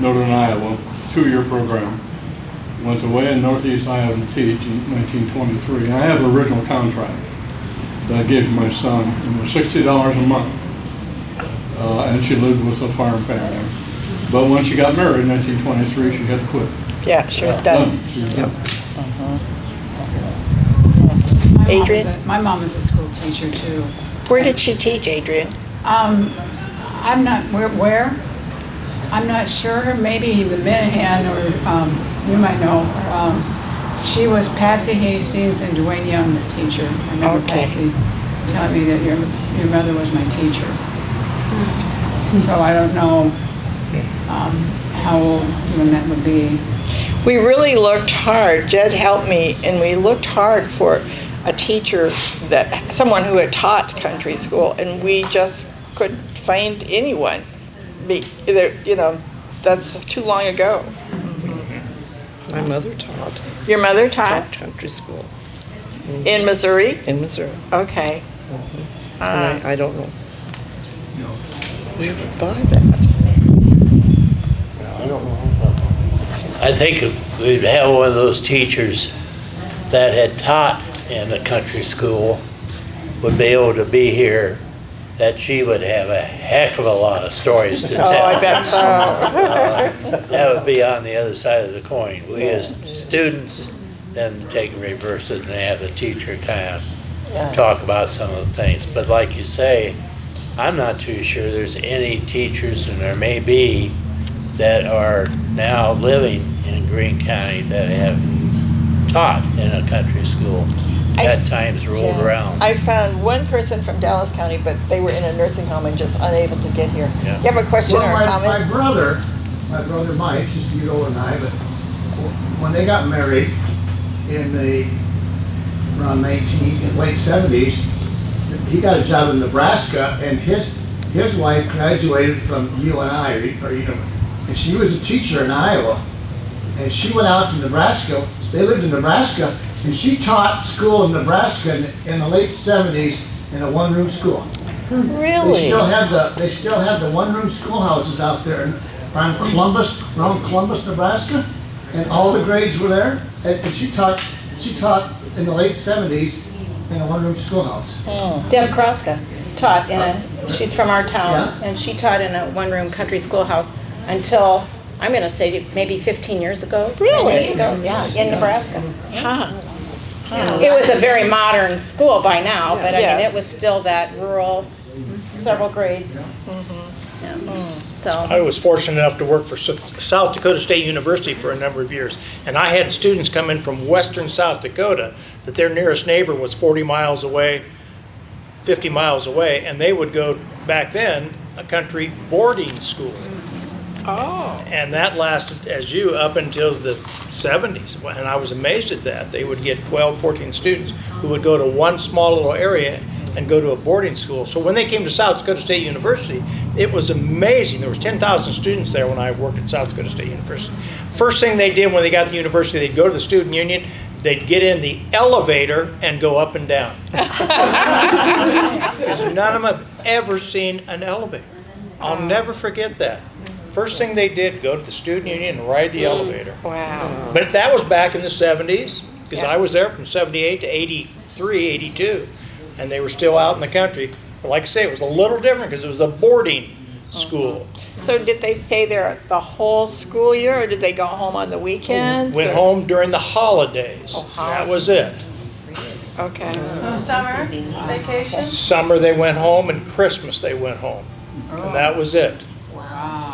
Northern Iowa. 2-year program. Went away in Northeast Iowa to teach in 1923. And I have an original contract that I gave to my son. It was $60 a month. And she lived with a farm family. But when she got married in 1923, she had to quit. Yeah, she was done. She was done. Adrian? My mom was a school teacher too. Where did she teach, Adrian? I'm not, where? I'm not sure, maybe the Minnehan or, you might know. She was Patsy Hastings and Dwayne Young's teacher. I remember Okay. Patsy telling me that your mother was my teacher. So I don't know how old when that would be. We really looked hard. Jed helped me, and we looked hard for a teacher, someone who had taught country school, and we just couldn't find anyone. That's too long ago. My mother taught. Your mother taught Country school in Missouri? in Missouri. Okay. And I don't know. We would buy that. I don't know. I think if we'd have one of those teachers that had taught in a country school would be able to be here, that she would have a heck of a lot of stories to tell. Oh, I bet so. That would be on the other side of the coin. We as students then take and reverse it and have the teacher kind of talk about some of the things. But like you say, I'm not too sure there's any teachers, and there may be, that are now living in Greene County that have taught in a country school. That time's rolled around. I found one person from Dallas County, but they were in a nursing home and just unable to get here. Yeah. You have a question or a My comment? brother Mike, just a year older than I, but when they got married in the around late 70s, he got a job in Nebraska, and his wife graduated from UNI, and she was a teacher in Iowa, and she went out to Nebraska. They lived in Nebraska, and she taught school in Nebraska in the late 70s in a one-room school. Really? They still have the one-room schoolhouses out there around Columbus, Nebraska, and all the grades were there. And she taught in the late 70s in a one-room schoolhouse. Deb Kroska taught she's from our town, Yeah. and she taught in a one-room country schoolhouse until, I'm gonna say maybe 15 years ago. Really? 10 years ago, yeah, in Nebraska. Huh. It was a very modern school by now, but I mean, Yes. it was still that rural, several grades. Yeah. So, I was fortunate enough to work for South Dakota State University for a number of years, and I had students come in from western South Dakota that their nearest neighbor was 40 miles away, 50 miles away, and they would go, back then, a country boarding school. Oh. And that lasted, as up until the 70s, and I was amazed at that. They would get 12, 14 students who would go to one small little area and go to a boarding school. So when they came to South Dakota State University, it was amazing. There was 10,000 students there when I worked at South Dakota State University. First thing they did when they got to the university, they'd go to the student union, they'd get in the elevator and go up and down. Because none of them have ever seen an elevator. I'll never forget that. First thing they did, go to the student union and ride the elevator. Wow. But that was back in the 70s, because I was there from 78 to 83, 82, and they were still out in the country. But like I say, it was a little different because it was a boarding school. So did they stay there the whole school year, or did they go home on the weekends? Went or- home during the holidays. That was it. Okay. Summer vacation? Summer they went home, and Christmas they went home. And that was it.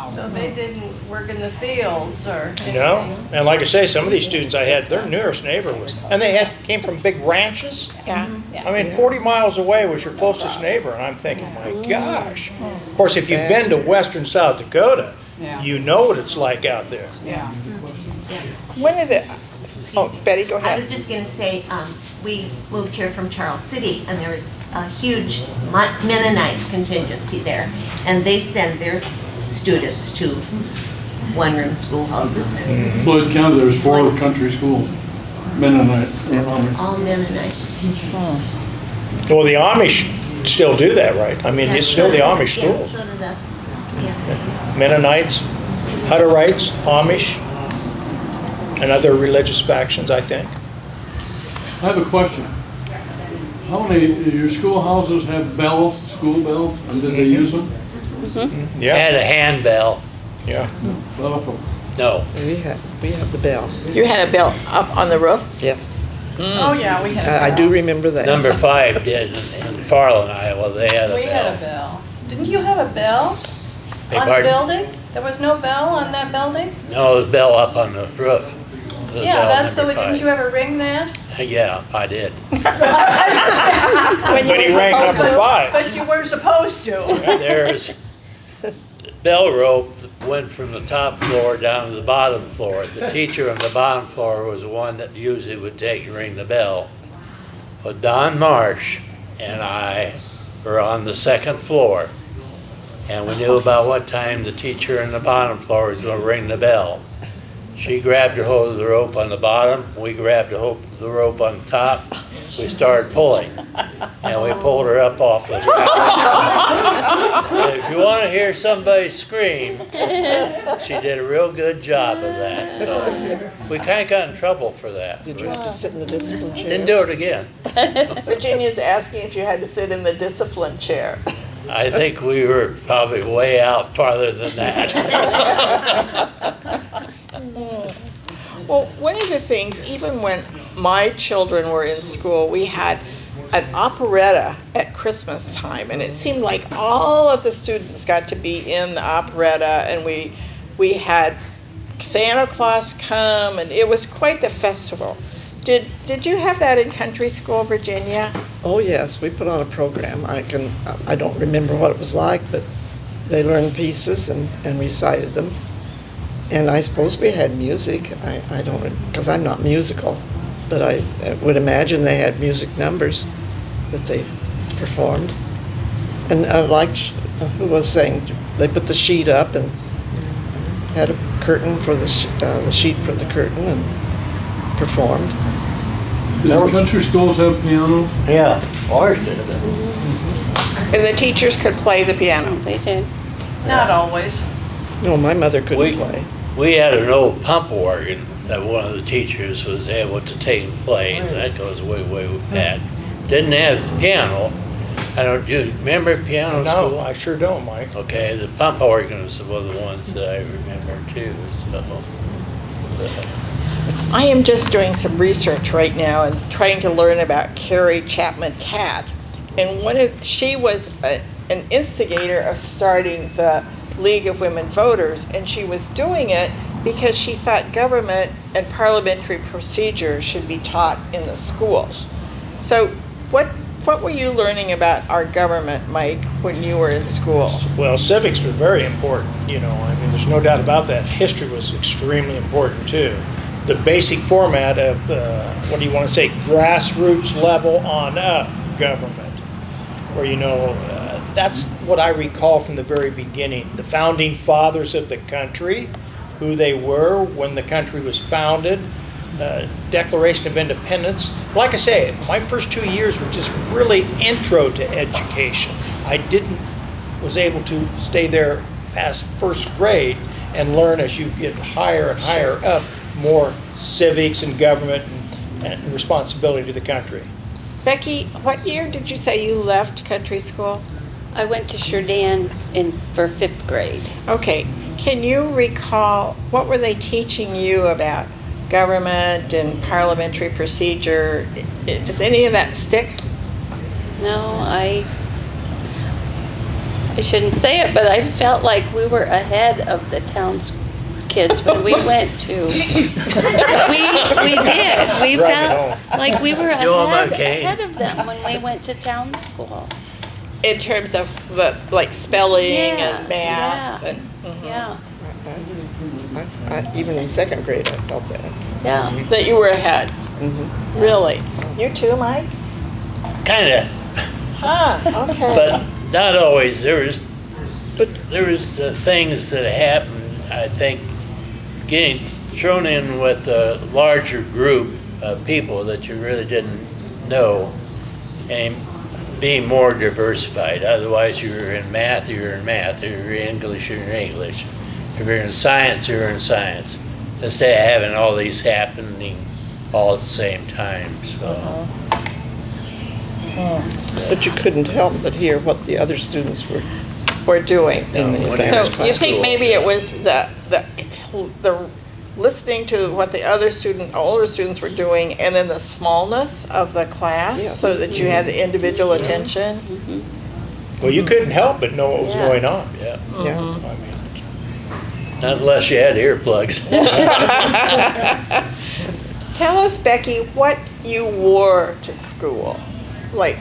So they didn't work in the fields or anything? No, and like I say, some of these students I had, their nearest neighbor was, and they came from big ranches. Yeah. I mean, 40 miles away was your closest neighbor, and I'm thinking, my gosh. Of course, if you've been to western South Dakota, Yeah. you know what it's like out there. Yeah. When is it? Oh, Betty, go I ahead. was just gonna say, we moved here from Charles City, and there was a huge Mennonite contingency there, and they send their students to one-room schoolhouses, Floyd County, there's 4 country schools, Mennonite. all Mennonite. Well, the Amish still do that, right? I mean, it's still the Amish Yeah, school. so do the, yeah. Mennonites, Hutterites, Amish, and other religious factions, I think. I have a question. How many, your schoolhouses have bells, school bells, and did they use them? Had a handbell. Yeah. No. We had the bell. You had a bell up on the roof? Yes. Oh, yeah, we had a I bell. do remember that. Number 5 did in Farland, Iowa. They had a We had a bell. bell. Didn't you have a bell Beg on the pardon? building? There was no bell on that building? No, it was bell up on the roof. The Yeah, bell that's the, number didn't 5. you ever ring that? Yeah, I did. But he ranked number 5. But you weren't supposed to. There's bell rope that went from the top floor down to the bottom floor. The teacher on the bottom floor was the one that usually would take and ring the bell. But Don Marsh and I were on the second floor, and we knew about what time the teacher on the bottom floor was going to ring the bell. She grabbed a hold of the rope on the bottom, we grabbed a hold of the rope on the top, we started pulling, and we pulled her up off the ground. If you want to hear somebody scream, she did a real good job of that. So we kind of got in trouble for that. Did you have to sit in the discipline chair? Didn't do it again. Virginia's asking if you had to sit in the discipline chair. I think we were probably way out farther than that. Well, one of the things, even when my children were in school, we had an operetta at Christmas time, and it seemed like all of the students got to be in the operetta, and we had Santa Claus come, and it was quite the festival. Did you have that in country school, Virginia? Oh, yes, we put on a program. I don't remember what it was like, but they learned pieces and recited them. And I suppose we had music. I don't, because I'm not musical, but I would imagine they had music numbers that they performed. And like who was saying, they put the sheet up and had a curtain for the sheet for the curtain and performed. Did the country schools have piano? Yeah, ours did. And the teachers could play the piano. They did. Not always. No, my mother couldn't play. We had an old pump organ that one of the teachers was able to take and play, and that goes way, way back. Didn't have the piano. Do you remember piano school? No, I sure don't, Mike. Okay, the pump organ was one of the ones that I remember too, so. I am just doing some research right now and trying to learn about Carrie Chapman Catt. And she was an instigator of starting the League of Women Voters, and she was doing it because she thought government and parliamentary procedure should be taught in the schools. So what were you learning about our government, Mike, when you were in school? Well, civics were very important, I mean, there's no doubt about that. History was extremely important too. The basic format of what do you want to say, grassroots level on up government, where that's what I recall from the very beginning. The founding fathers of the country, who they were when the country was founded, Declaration of Independence. Like I say, my first 2 years were just really intro to education. I was able to stay there past first grade and learn as you get higher and higher up more civics and government and responsibility to the country. Becki, what year did you say you left country school? I went to Sheridan for 5th grade. Okay, can you recall, what were they teaching you about government and parliamentary procedure? Does any of that stick? No, I shouldn't say it, but I felt like we were ahead of the town's kids when we went to. we did. We felt like we were ahead of them when we went to town school. In terms of the spelling and math yeah, and yeah. Even in 2nd grade, I felt that. Yeah. That you were ahead. Really? You too, Mike? Kind of, Huh, okay. but not always. There was things that happened, I think, getting thrown in with a larger group of people that you really didn't know, and being more diversified. Otherwise, you were in math, you were in math. If you were in English, you were in English. If you're in science, you were in science. instead of having all these happening all at the same time, so. But you couldn't help but hear what the other students We're doing. in the No, advanced So you class. think maybe it was the listening to what the other older students were doing, and then the smallness of the class, Yeah. so that you had individual attention? Well, you couldn't help but know what was Yeah. going on. Yeah, Yeah. I mean, not unless you had earplugs. Tell us, Becki, what you wore to school. Like,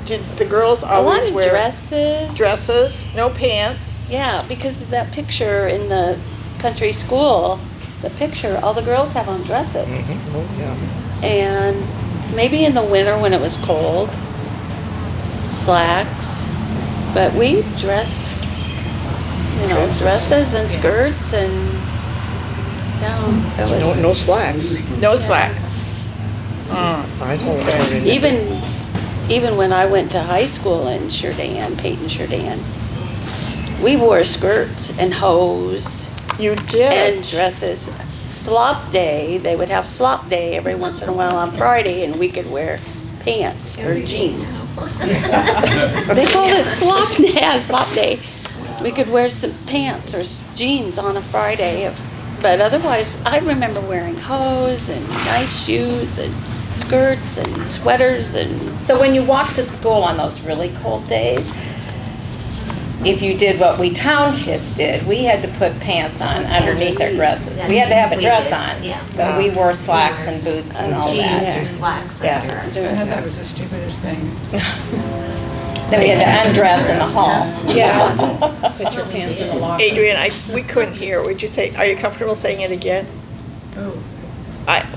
did the girls A lot always of wear dresses. dresses, no pants? Yeah, because of that picture in the country school, the picture, all the girls have on dresses. Oh, yeah. And maybe in the winter when it was cold, slacks. But we dressed, dresses and skirts and, it was. No slacks. No slacks. I don't remember. Even when I went to high school in Peyton, Jourdan, we wore skirts and hose You did. and dresses. Slop day, they would have slop day every once in a while on Friday, and we could wear pants or jeans. They called it slop day. Yeah, slop day. We could wear some pants or jeans on a Friday, but otherwise, I remember wearing hose and nice shoes and skirts and sweaters and. So when you walked to school on those really cold days, if you did what we town kids did, we had to put pants on underneath our dresses. We had to have a We dress did, on, yeah. but we wore slacks and boots and all Jeans that. or slacks Yeah. under. I thought that was the stupidest thing. Then we had to undress in the hall. Yeah. Put your pants in the locker. Adrian, we couldn't hear. Would you say, are you comfortable saying it again? Oh,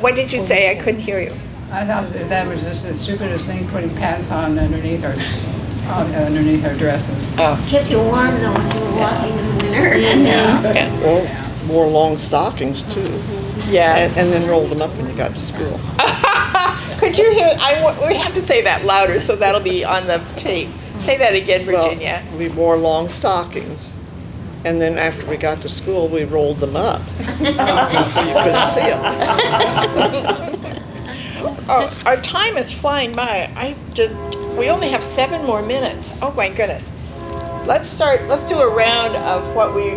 What did you say? I couldn't hear you. I thought that was just the stupidest thing, putting pants on underneath our dresses. Kept you warm though if you were walking in the winter. Yeah. Or wore long stockings too. Yes. And then rolled them up when you got to school. Could you hear, we have to say that louder, so that'll be on the tape. Say that again, Virginia. Well, we wore long stockings. And then after we got to school, we rolled them up. So you couldn't see them. Oh, our time is flying by. We only have 7 more minutes. Oh my goodness. Let's do a round of what we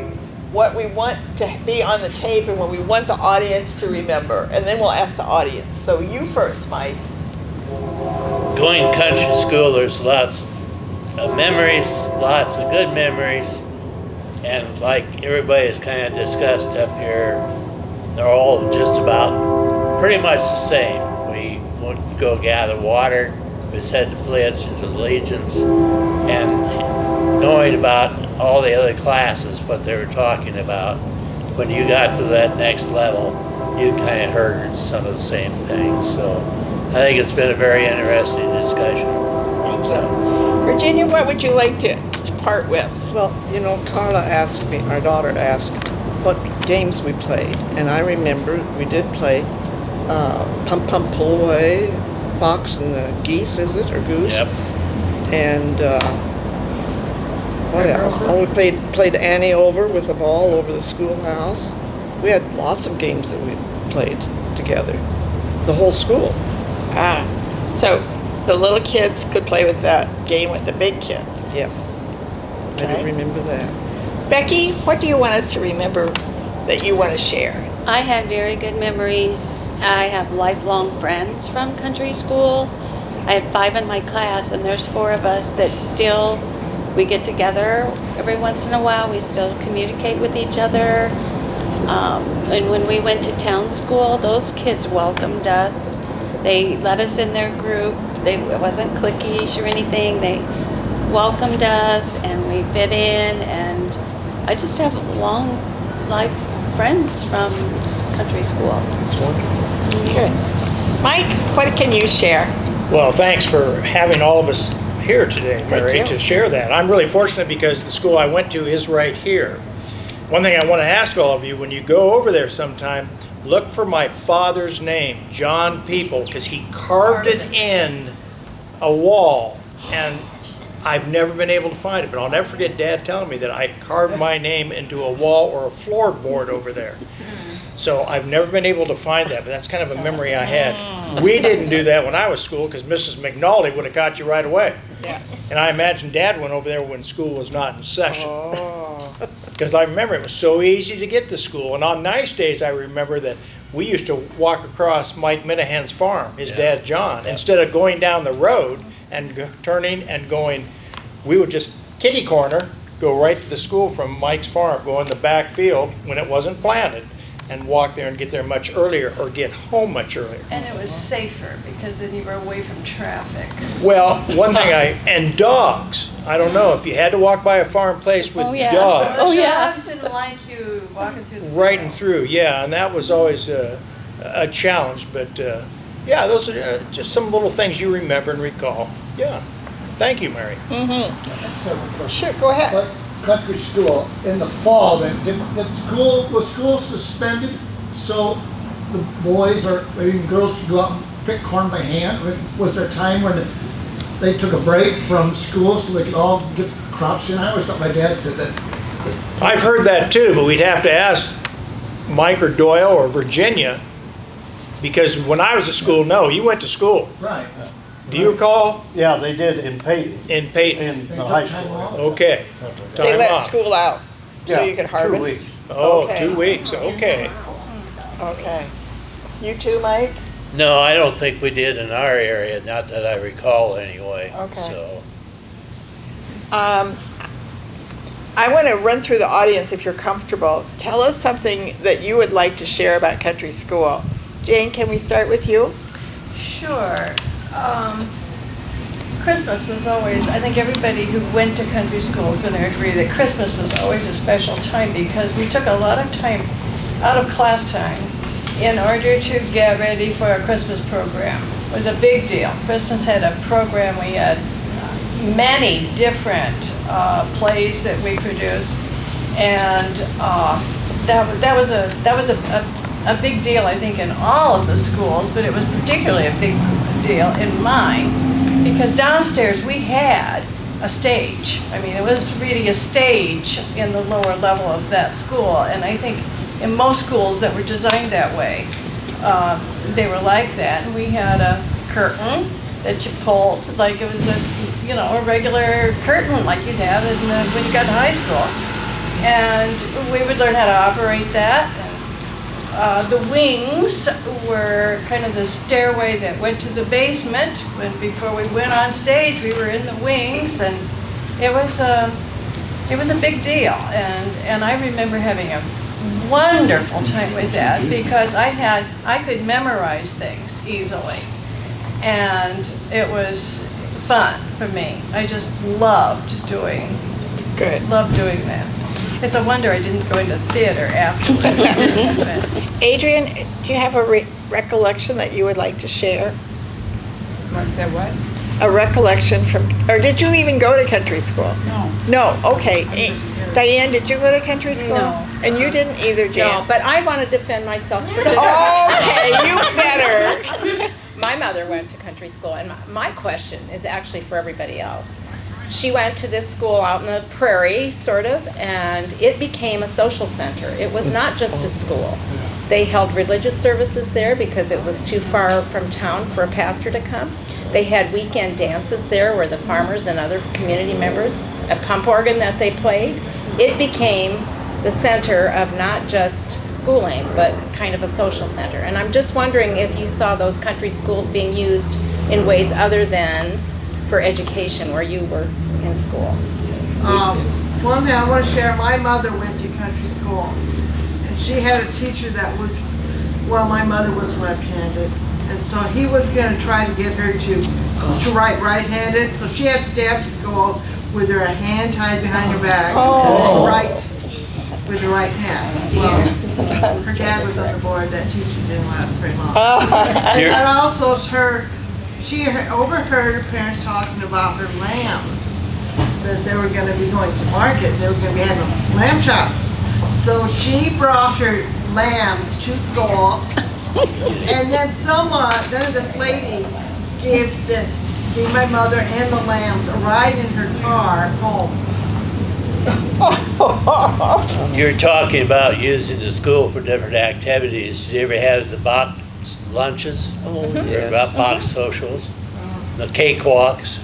want to be on the tape and what we want the audience to remember. And then we'll ask the audience. So you first, Mike. Going to country school, there's lots of memories, lots of good memories. And like everybody has kind of discussed up here, they're all just about pretty much the same. We would go gather water, we said the Pledge of Allegiance, and knowing about all the other classes, what they were talking about. When you got to that next level, you kind of heard some of the same things. So I think it's been a very interesting discussion. Thank you. Virginia, what would you like to part with? Well, Carla asked me, our daughter asked, what games we played. And I remember we did play Pump Pump Pull Away, Fox and the Geese, is it, or Goose? Yep. And what else? Oh, we played Annie over with a ball over the schoolhouse. We had lots of games that we played together, the whole school. So the little kids could play with that game with the big kids. Yes, I Okay. do remember that. Becky, what do you want us to remember that you want to share? I had very good memories. I have lifelong friends from country school. I had 5 in my class, and there's 4 of us that still, we get together every once in a while. We still communicate with each other. And when we went to town school, those kids welcomed us. They let us in their group. It wasn't cliquish or anything. They welcomed us, and we fit in. And I just have long life friends from country school. It's wonderful. Good. Mike, what can you share? well, thanks for having all of us here today, Mary, you. to share that. I'm really fortunate because the school I went to is right here. One thing I want to ask all of you, when you go over there sometime, look for my father's name, John Piepel, because he carved it in a wall. And I've never been able to find it, but I'll never forget Dad telling me that I carved my name into a wall or a floorboard over there. So I've never been able to find that, but that's kind of a memory I had. We didn't do that when I was school because Mrs. McNulty would have caught you right away. Yes. And I imagine Dad went over there when school was not in session. Oh. Because I remember it was so easy to get to school. And on nice days, I remember that we used to walk across Mike Minnehan's farm, his dad John. Instead of going down the road and turning and going, we would just kitty corner, go right to the school from Mike's farm, go in the back field when it wasn't planted, and walk there and get there much earlier or get home much earlier. And it was safer because then you were away from traffic. Well, one thing and dogs. I don't know, if you had to walk by a farm place with dogs. Oh, yeah. Dogs didn't like you walking through the Right and through, yeah, and that was always a challenge, but yeah, those are just some little things you remember and recall. Yeah, thank you, Mary. Sure, go ahead. But country school in the fall, then was school suspended so the boys or even girls could go out and pick corn by hand? Was there a time when they took a break from school so they could all get crops in? I always thought my dad said that. I've heard that too, but we'd have to ask Mike or Doyle or Virginia, because when I was at school, no, you went to school. Right. Do you recall? Yeah, they did in Peyton, In Peyton? in They the took high time school. off? Okay. They Time let off. school out so Yeah, you could 2 harvest? weeks. Oh, Okay. 2 weeks, okay. Okay. You too, Mike? No, I don't think we did in our area, not that I recall anyway. Okay. So, I want to run through the audience if you're comfortable. Tell us something that you would like to share about country school. Jane, can we start with you? Sure. Christmas was always, I think everybody who went to country school is going to agree that Christmas was always a special time because we took a lot of time out of class time in order to get ready for a Christmas program. It was a big deal. Christmas had a program. We had many different plays that we produced, and that was a big deal, I think, in all of the schools, but it was particularly a big deal in mine because downstairs we had a stage. I mean, it was really a stage in the lower level of that school, and I think in most schools that were designed that way, they were like that. And we had a curtain that you pulled, like it was a regular curtain like you'd have when you got to high school. And we would learn how to operate that. The wings were kind of the stairway that went to the basement. Before we went on stage, we were in the wings, and it was a big deal. And I remember having a wonderful time with that because I could memorize things easily, and it was fun for me. I just loved doing that. It's a wonder I didn't go into theater afterwards. Adrian, do you have a recollection that you would like to share? That what? A recollection from, or did you even go to country school? No. No, okay. Diane, did you go to country school? No. And you didn't either, Jan? No, but I want to defend myself for just Okay, you better. My mother went to country school, and my question is actually for everybody else. She went to this school out in the prairie, sort of, and it became a social center. It was not just a school. They held religious services there because it was too far from town for a pastor to come. They had weekend dances there where the farmers and other community members, a pump organ that they played. It became the center of not just schooling, but kind of a social center. And I'm just wondering if you saw those country schools being used in ways other than for education where you were in school. One thing I want to share, my mother went to country school, and she had a teacher that was, well, my mother was left-handed, and so he was going to try to get her to write right-handed, so she had to stay up to school with her hand tied behind her back and to write with the right hand. Well, her dad was on the board, that teacher didn't last very long. And also she overheard her parents talking about her lambs, that they were going to be going to market, they were going to be having lamb chops. So she brought her lambs to school, and then this lady gave the gave my mother and the Lambs a ride in her car home. You're talking about using the school for different activities. Did you ever have the box lunches? Oh, Or yes. about box socials? The cakewalks,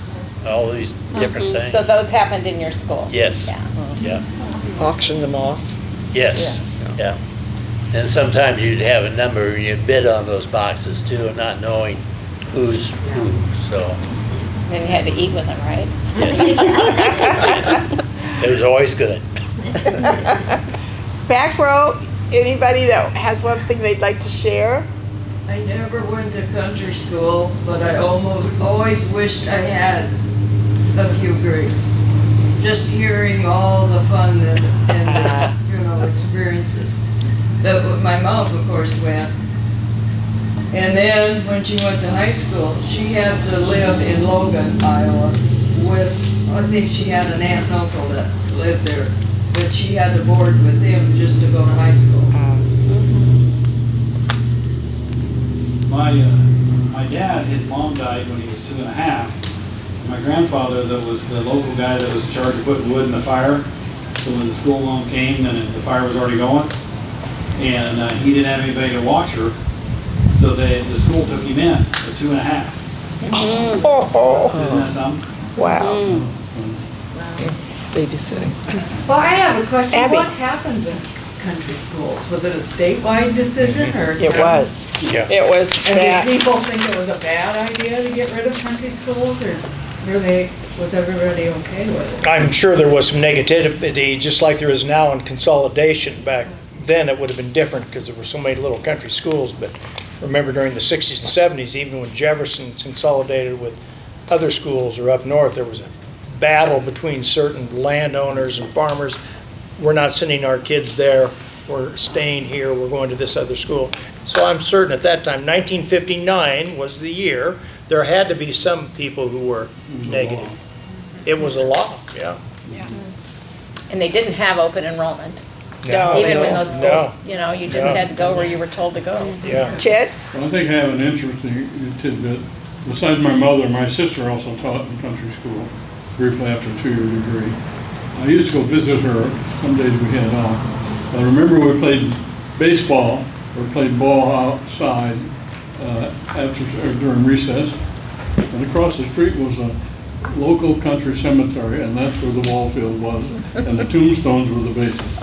all these different things? So those happened in your school? Yes, Yeah. yeah, Auction them off. yes, yeah. And sometimes you'd have a number and you'd bid on those boxes too, and not knowing who's who, so, Then you had to eat with them, right? yes. It was always good. Back row, anybody that has one thing they'd like to share? I never went to country school, but I always wished I had a few grades. Just hearing all the fun and experiences. My mom, of course, went. And then when she went to high school, she had to live in Logan, Iowa, I think she had an aunt and uncle that lived there, but she had to board with them just to go to high school. My dad, his mom died when he was 2.5. My grandfather, that was the local guy that was in charge of putting wood in the fire. So when the school mom came, then the fire was already going. And he didn't have anybody to watch her. So the school took him in at 2.5. Isn't that something? Wow. Babysitting. Well, I have a question. Abby. What happened to country schools? Was it a statewide decision or? It was. Yeah. It was And that. did people think it was a bad idea to get rid of country schools, or was everybody okay with it? I'm sure there was some negativity, just like there is now in consolidation. Back then, it would have been different because there were so many little country schools. But remember, during the 60s and 70s, even when Jefferson consolidated with other schools or up north, there was a battle between certain landowners and farmers. We're not sending our kids there. We're staying here. We're going to this other school. So I'm certain at that time, 1959 was the year, there had to be some people who were negative. It was a law, yeah. And they didn't have open enrollment. No, Even when no. those schools, you just had to go where you were told to go. Yeah. Chet? Well, I think I have an interesting tidbit. Besides my mother, my sister also taught in country school, briefly after a 2-year degree. I used to go visit her some days we had off. I remember we played baseball or played ball outside during recess. And across the street was a local country cemetery, and that's where the ball field was. And the tombstones were the bases.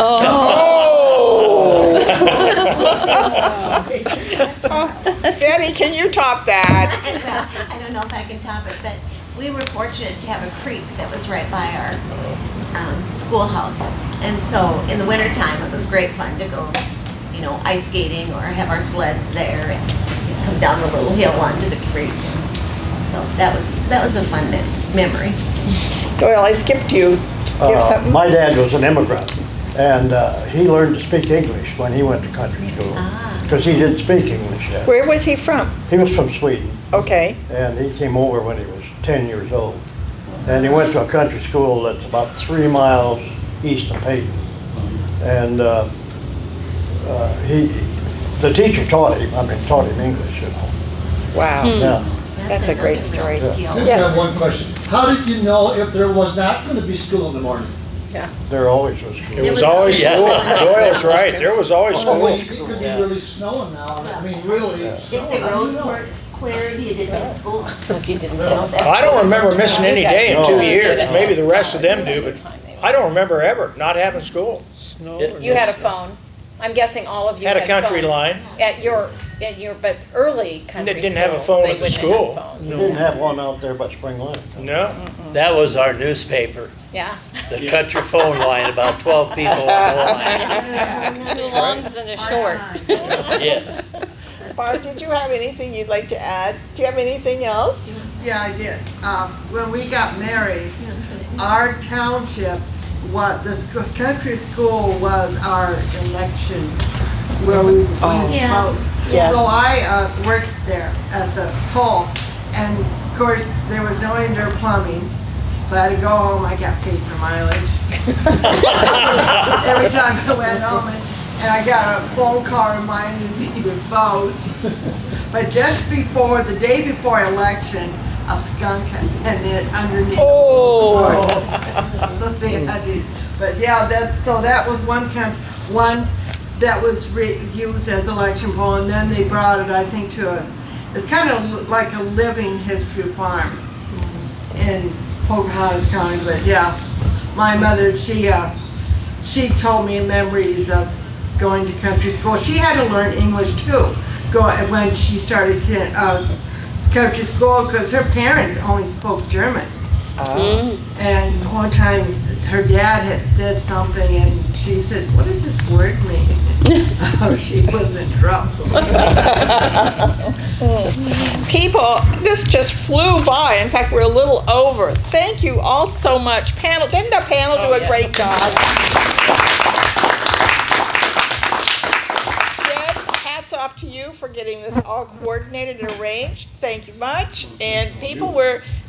Betty, can you top that? I don't know if I can top it, but we were fortunate to have a creek that was right by our schoolhouse. And so in the wintertime, it was great fun to go, ice skating or have our sleds there and come down the little hill onto the creek. So that was a fun memory. Doyle, I skipped you. You have something? My dad was an immigrant, and he learned to speak English when he went to country school, because he didn't speak English yet. Where was he from? He was from Sweden, Okay. and he came over when he was 10 years old. And he went to a country school that's about 3 miles east of Piepel. And the teacher taught him English, Wow. Yeah. That's a great story. I just have one question. How did you know if there was not going to be school in the morning? Yeah. There always was school. It was always school. Doyle's right, there was always Oh, it school. could be really snowing now. I mean, really. If the roads weren't cleared, you didn't go to school. If you didn't I don't remember missing any day in 2 years. Maybe the rest of them do, but I don't remember ever not having school. You had a phone. I'm guessing all of you Had a country phones. line. But early country They didn't have a schools, phone they at the wouldn't have school. phones. You didn't have one out there by Spring Lake. No. That was our newspaper, Yeah. the country phone line, about 12 people on the line. 2 longs and a short. Yes. Barb, did you have anything you'd like to add? Do you have anything else? Yeah, I did. When we got married, our township, country school was our election where we went to vote. Yeah. So I worked there at the poll, and of course there was no indoor plumbing, so I had to go home. I got paid for mileage every time I went home, and I got a phone call reminding me to vote. But just before, the day before election, a skunk and it underneath. Oh. So they had to, but yeah, that was one that was used as election poll, and then they brought it, I think, it's kind of like a living history farm in Pocahontas County. But yeah, my mother, she told me memories of going to country school. She had to learn English too, when she started country school, because her parents only spoke German. And one time her dad had said something and she says, "What does this word mean?" Oh, she was in trouble. People, this just flew by. In fact, we're a little over. Thank you all so much. Panel, didn't the panel do a great job? Hats off to you for getting this all coordinated and arranged. Thank you much. And people,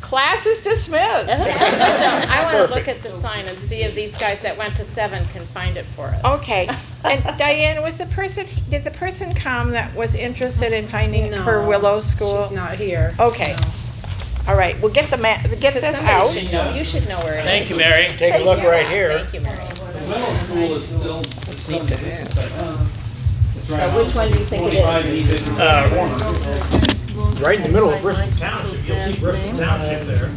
class is dismissed. I want to look at the sign and see if these guys that went to 7 can find it for us. Okay. And Diane, did the person come that was interested in finding her Willow School? She's not here. Okay. All right, we'll get this out. Somebody should know. You should know where it is. Thank you, Mary. Take a look right here. Thank you, Mary. The Willow School is still. It's neat to have. So which one do you think it is? Right in the middle of Bristol Township. You'll see Bristol Township there.